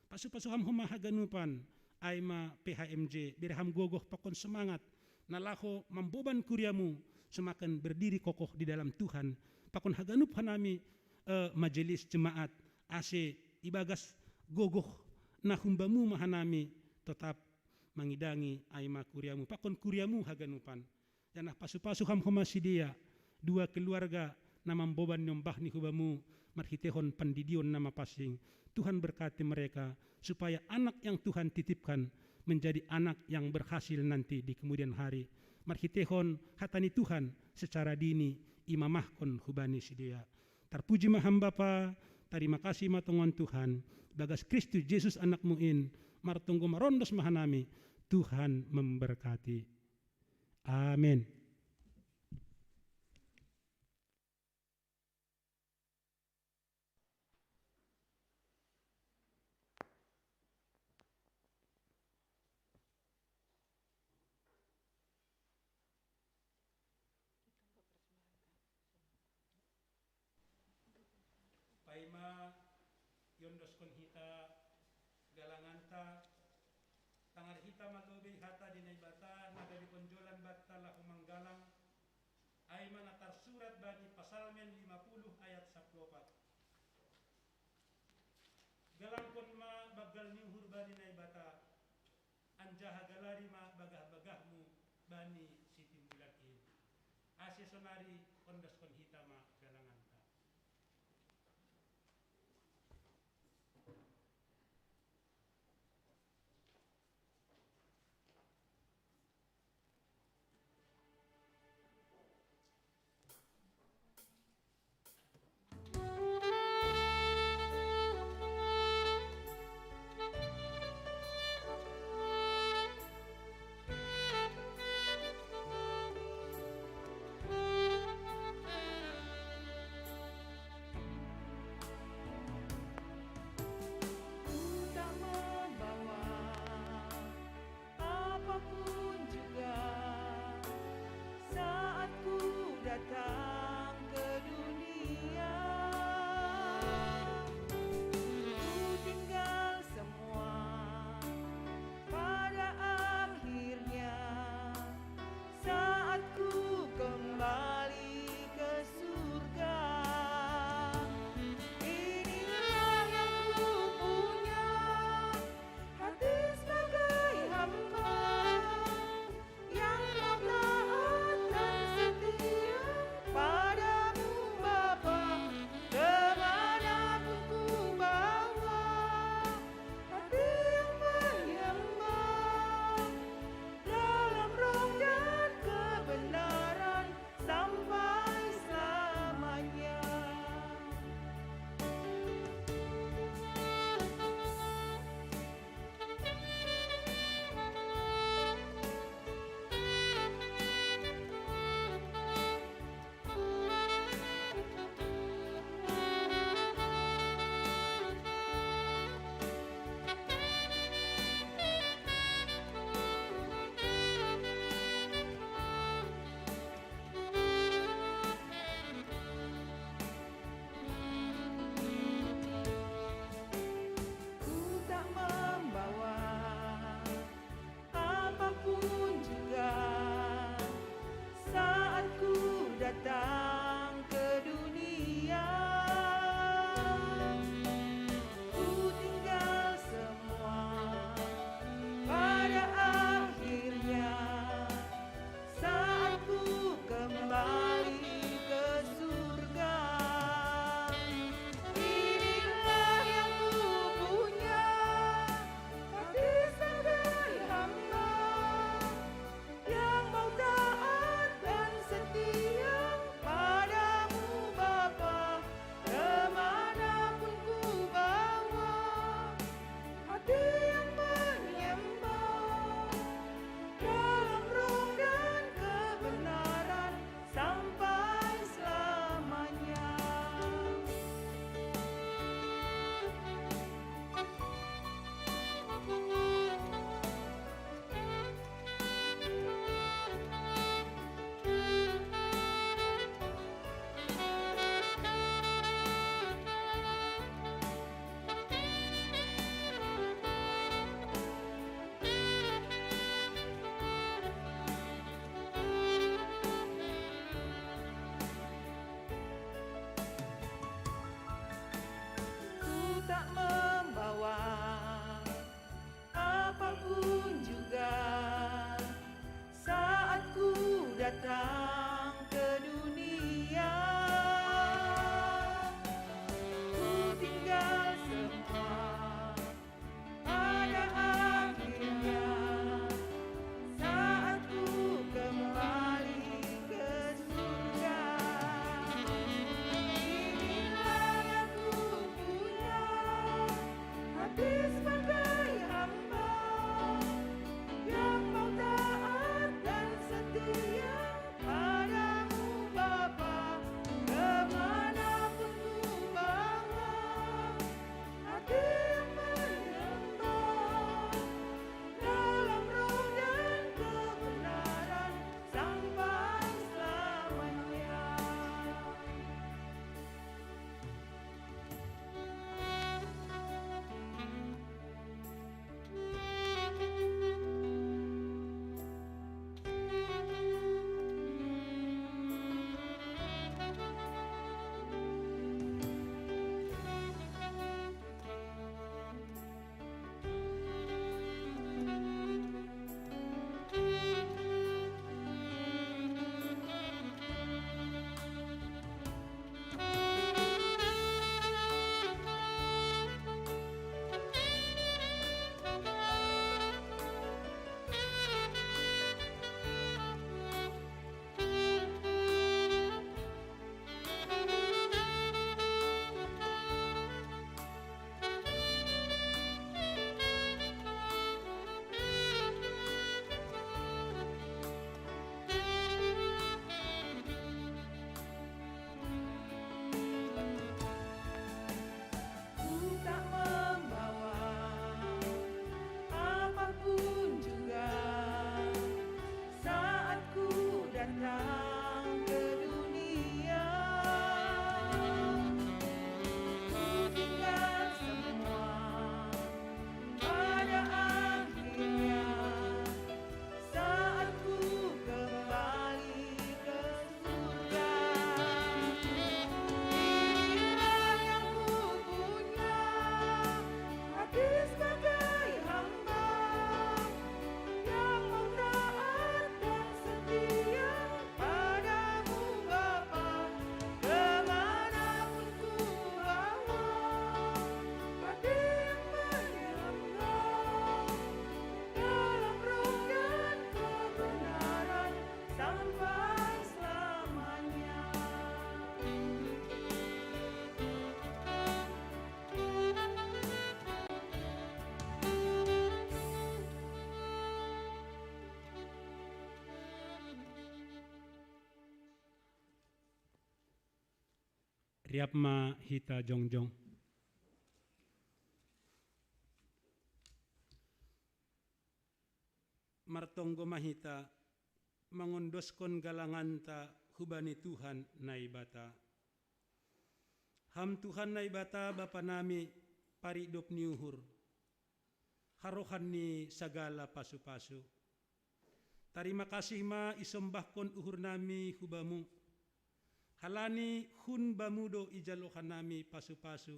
Pasu-pasu ham humahaganupan aima PHMJ berham gogoh pakon semangat nalaho mamboban kuriamu semakin berdiri kokoh di dalam Tuhan. Pakon haganup hanami majelis jemaat AC ibagas gogoh nahumbamu mahanami tetap mangidangi aima kuriamu. Pakon kuriamu haganupan. Janah pasu-pasu ham homasidia 2 keluarga nama mamboban nyombah ni hubamu marhitehon pandidion nama pasing. Tuhan berkati mereka supaya anak yang Tuhan titipkan menjadi anak yang berhasil nanti di kemudian hari. Marhitehon hatani Tuhan secara dini imamahkon hubani sidia. Terpuji maham Bapa, terima kasih matongon Tuhan. Bagas Kristus Yesus anakmu in, martunggu marondos mahanami, Tuhan memberkati. Amin. Paima yondos kon hita galanganta tangar hita malobe hata dinaibata nagali konjolan batta la humanggalang aima natar surat bani pasalmen 50 ayat 14. Galang kon ma bagal niuhur bani naibata anjaha galari ma bagah-bagahmu bani sitimbulakin. Asya sonari ondos kon hita ma galanganta. riapma hita jongjong. Martonggo mahita mangondoskon galanganta hubani Tuhan naibata. Ham Tuhan naibata Bapa nami paridop ni uhur. Harohan ni sagala pasu-pasu. Terima kasih ma isombahkon uhur nami hubamu. Halani hun bamudo ijalokan nami pasu-pasu.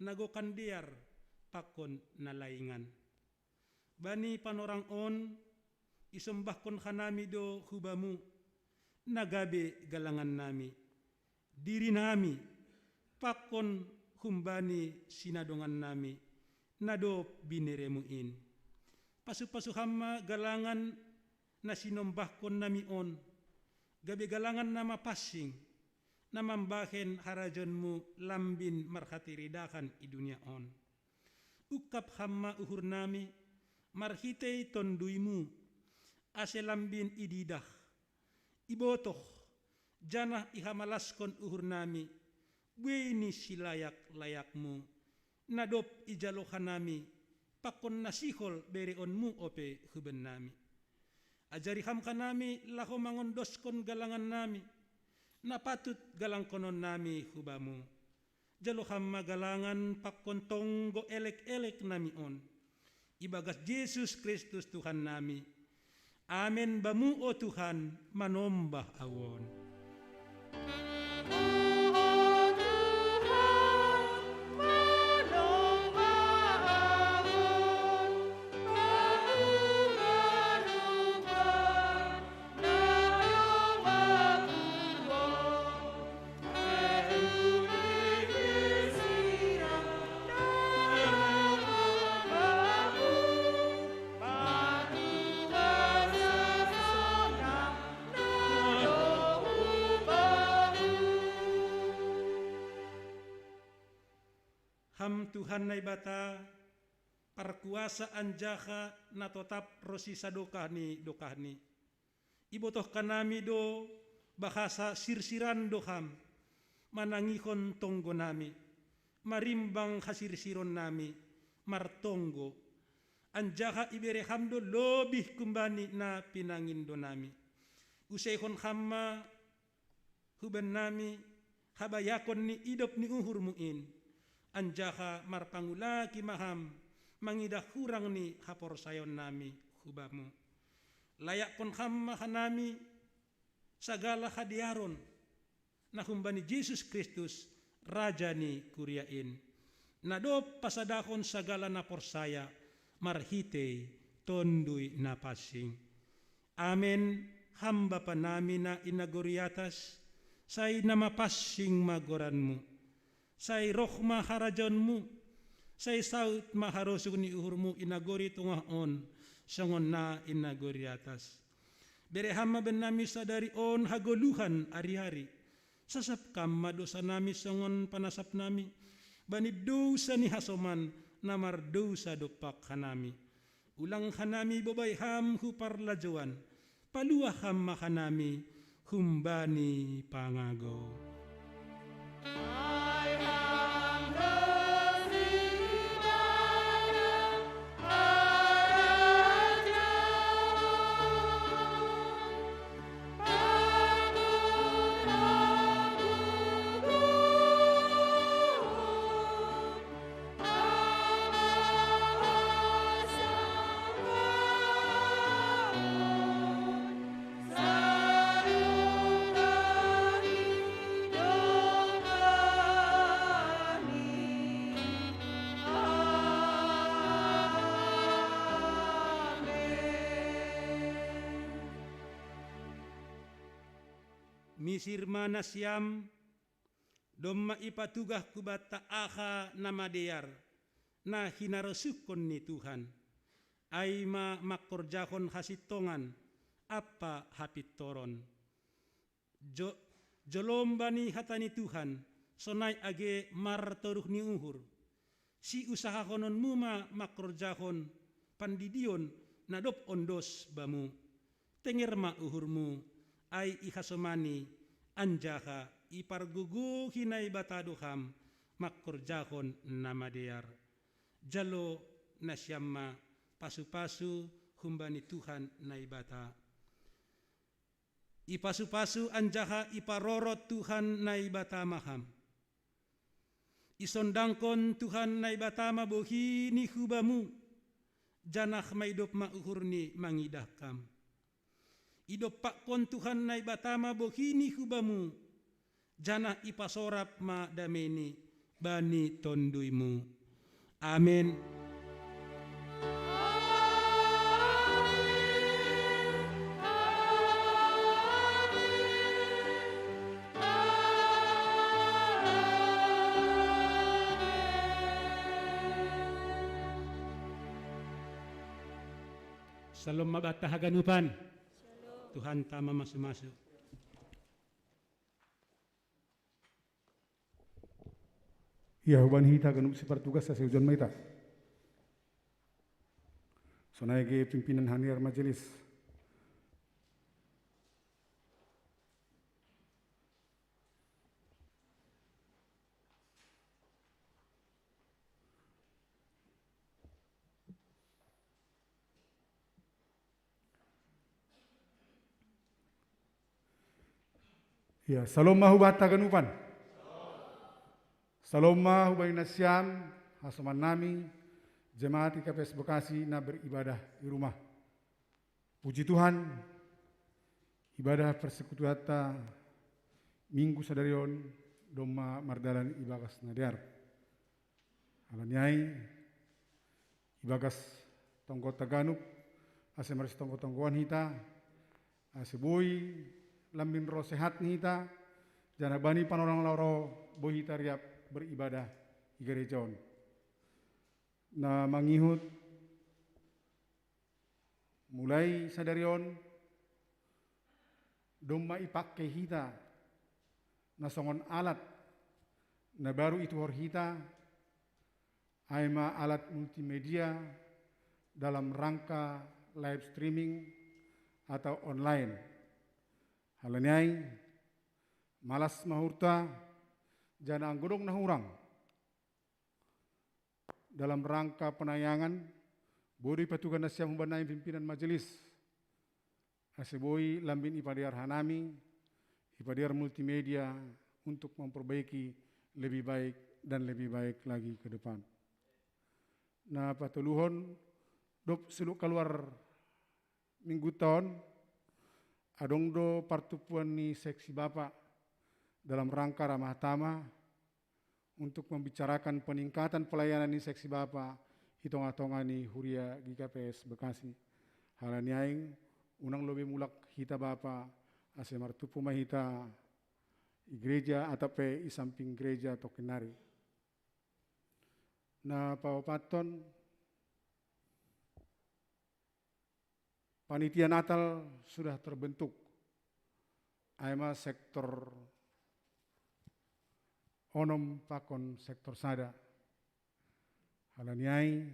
Nagokan diar pakon nalaingan. Bani panorang on isombahkon kanami do hubamu. Nagabe galangan nami. Diri nami pakon humbani sinadongan nami. Nado bineremuin. Pasu-pasu hama galangan na sinombahkon nami on. Gabe galangan nama passing. Namambahen harajonmu lambin marhatiridakan i dunia on. Ukap hama uhur nami. Marhitei tonduimu. Ase lambin ididah. Ibotoh. Janah ihamalaskon uhur nami. Bueni silayak-layakmu. Nadop ijalokan nami. Pakon nasihol bereonmu ope huben nami. Ajari ham kanami laho mangondoskon galangan nami. Napatut galangkonon nami hubamu. Jalo ham magalangan pakon tonggo elek-elek nami on. Ibagas Yesus Kristus Tuhan nami. Amen bamu o Tuhan manombah awon. Ham Tuhan naibata parkuasaan jaha na tetap rosisa dokahni. Ibotoh kanami do bahasa sirsiran doham manangihon tonggo nami. Marimbang hasirsiron nami martonggo. Anjaha ibereham do lebih kumbani na pinangindo nami. Usaihon hamma huben nami habayakon ni idop ni uhurmuin. Anjaha marpangulaki maham mangidah kurang ni hapor sayon nami hubamu. Layak pun hamma hanami sagala hadiaron na humbani Yesus Kristus Raja ni kuriain. Nadop pasadakon sagala na porsaya marhite tondui na passing. Amen hamba panami na inagoriatas say na mapassing magoranmu. Say rohma harajonmu, say saut maharosuk ni uhurmu inagori tungah on, sangon na inagori atas. Berehama ben nami sadari on hagoluhan ari-ari. Sasap kamma dosa nami sangon panasap nami. Bani dosa ni hasoman namar dosa dopak hanami. Ulang hanami bobay ham huparlajuan. Paluah ham mahanami humbani pangago. Misirma nasyam domma ipatugah kubata aha namadeyar na hinarasukon ni Tuhan ay makorjakon hasitongan apa hapitoron jolomba ni hatani Tuhan sonay age martoruh ni uhur si usaha konon muma makorjakon pandidion nadop ondos bamu tengerma uhurmu ay ihasomani anjaha ipargugu hinay bataduham makkurjakon namadear. Jalo na siyamma pasu-pasu humbani Tuhan na ibata. Ipasu-pasu anjaha iparorot Tuhan na ibata maham. Isondangkon Tuhan na ibata mabohi ni hubamu. Janah maidop mauhurni mangidahkam. Idop pakon Tuhan na ibata mabohi ni hubamu. Janah ipasorap ma dameni bani tonduimu. Amin. Salam mabata haganupan. Tuhan tama masu-masu. Ya huban hita ganup si pertugas sa seujon maita. Sonai pimpinan haniar majelis. Ya, salom mahubata ganupan. Salom mahubay nasyam hasaman nami jemaat IKPS Bekasi na beribadah di rumah. Puji Tuhan, ibadah persekutuata minggu sadarion doma mardalan ibagas nadiar. Alanyai ibagas tonggo Taganuk ase maris tonggo-tonggoan hita ase boy lambin roh sehat nita jana bani panorang loro boy hita riap beribadah di gerejon. Na mangihut mulai sadarion doma ipake hita na songon alat na baru itu hor hita aima alat multimedia dalam rangka live streaming atau online. Halanyai malas mahurta jana anggodong na hurang dalam rangka penayangan bodi patugan nasyam humbanai pimpinan majelis aseboi lambin ipadiar hanami ipadiar multimedia untuk memperbaiki lebih baik dan lebih baik lagi ke depan. Nah patuluhon dop seluk keluar minggu tahun adong do partupuan ni seksi Bapak dalam rangka ramah tamah untuk membicarakan peningkatan pelayanan ni seksi Bapak hitung-hitungan ni Huria GKPS Bekasi. Halaniaing unang lebih mulak hita Bapak ase martupu mahita gereja atau pe isamping gereja atau kenari. Na pawapaton panitia Natal sudah terbentuk. Aima sektor onom pakon sektor sada. Halaniai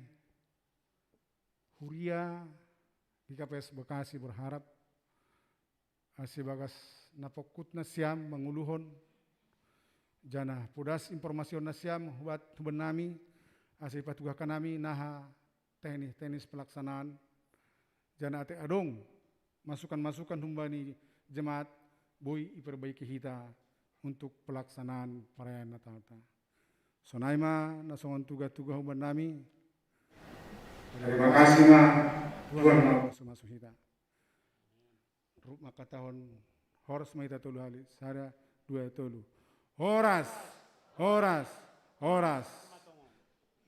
Huria GKPS Bekasi berharap asibagas napokut nasyam menguluhon jana pudas informasi nasyam buat benami asipatugakan nami naha teknis pelaksanaan jana ate adong masukan-masukan humbani jemaat boy iperbaiki hita untuk pelaksanaan perayaan Natal. Sonaima nasongon tuga-tuga humban nami. Terima kasih ma Tuhan masuk hita. Rup maka tahun horas maita tolu hali sada dua tolu. Horas.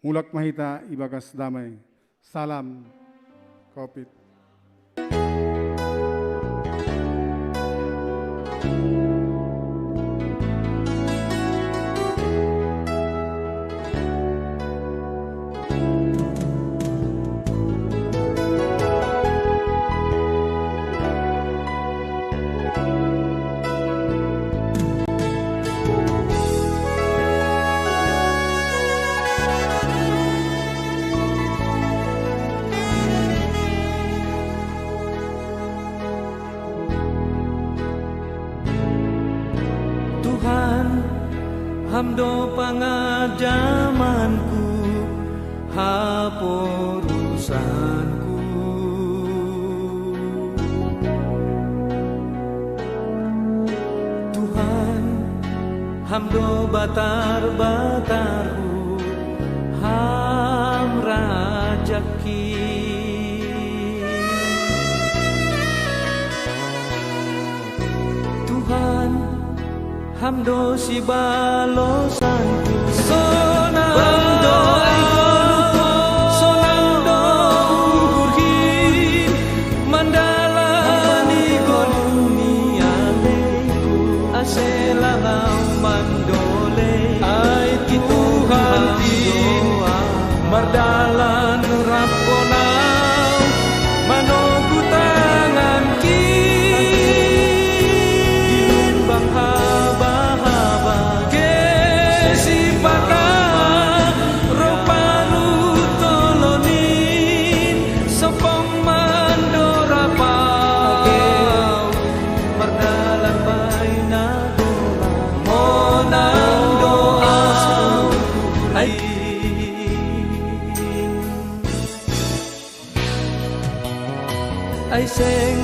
Mulak mahita ibagas damai. Salam Covid. hamdo pangajamanku haporusanku. Tuhan hamdo batar-batarku ham rajaki. Tuhan hamdo si balosanku. Sonang doa sonang doa mandalani goluni aleku aselang mandole ai ti Tuhan doa mardalan raponau manogu tangan ay seng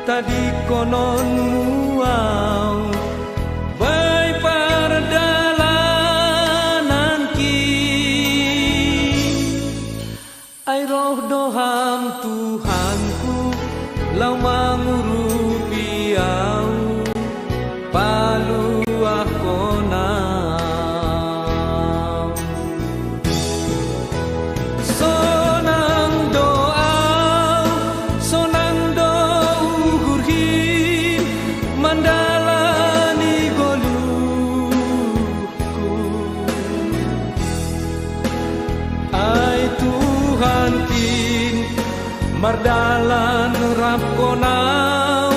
tadi konon muau bay pardalanan ki ay roh doham Tuhanku lau mangurupi au paluah konau mardalan raponau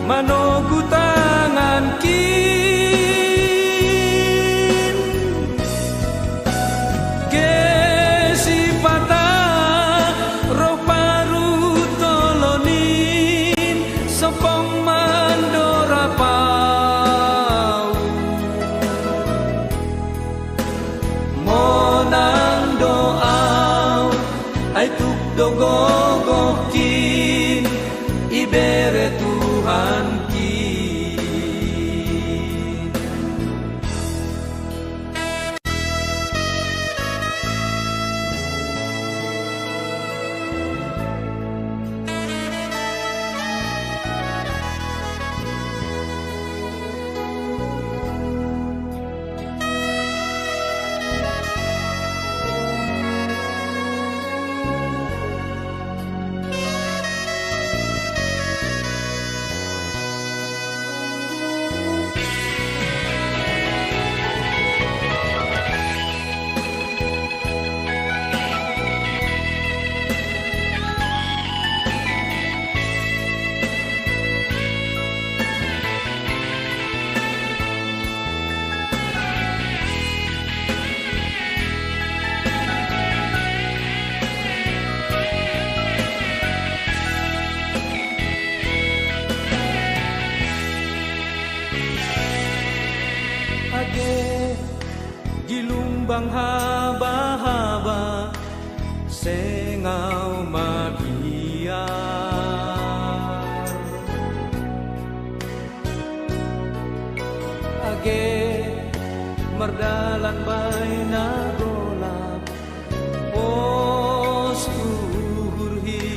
manogu tangan kin gesi patah roh paru tolonin sopong mandorapau monang doa ay tukdogo ibere Tuhan gilumbang haba-haba sengau magiar age merdalan baina golap pos turhin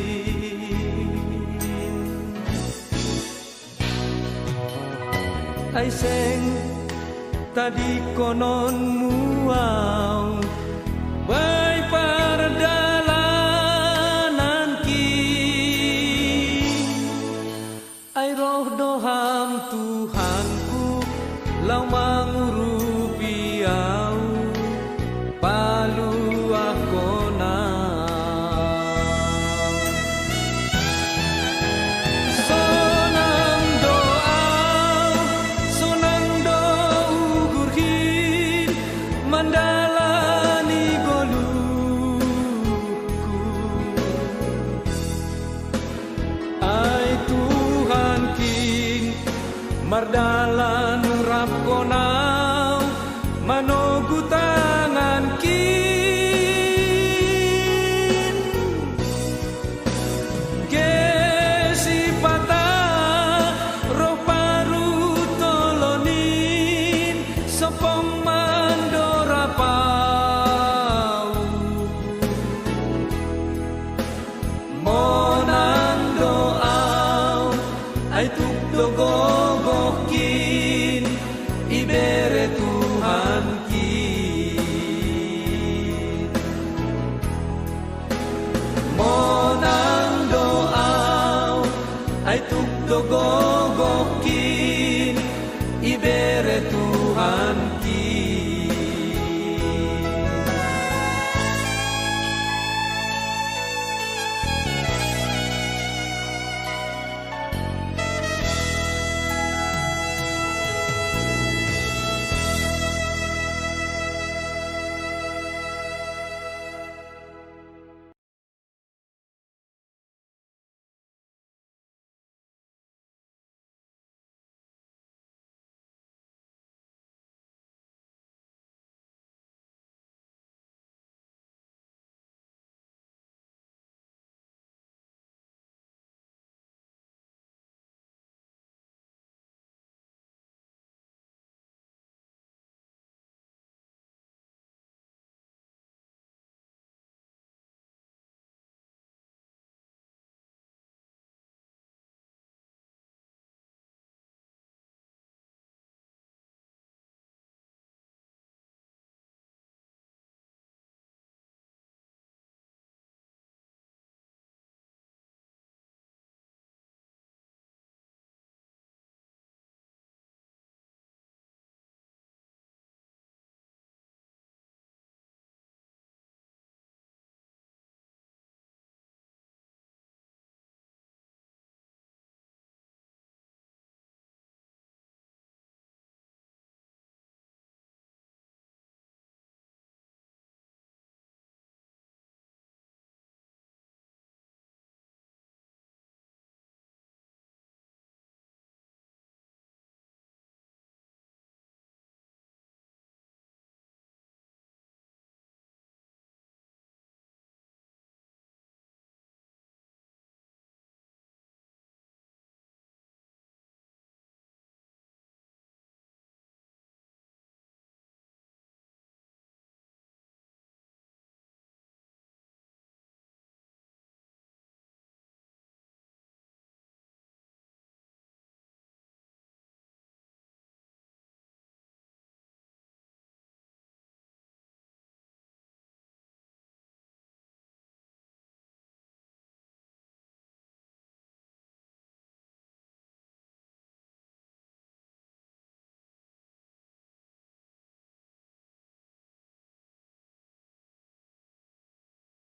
ai seng tadi konon muau bay pardalanan ki ay roh doham Tuhanku lau mangurupi au paluah konau mandalani goluku ay Tuhan king mardalan raponau ay tukdogo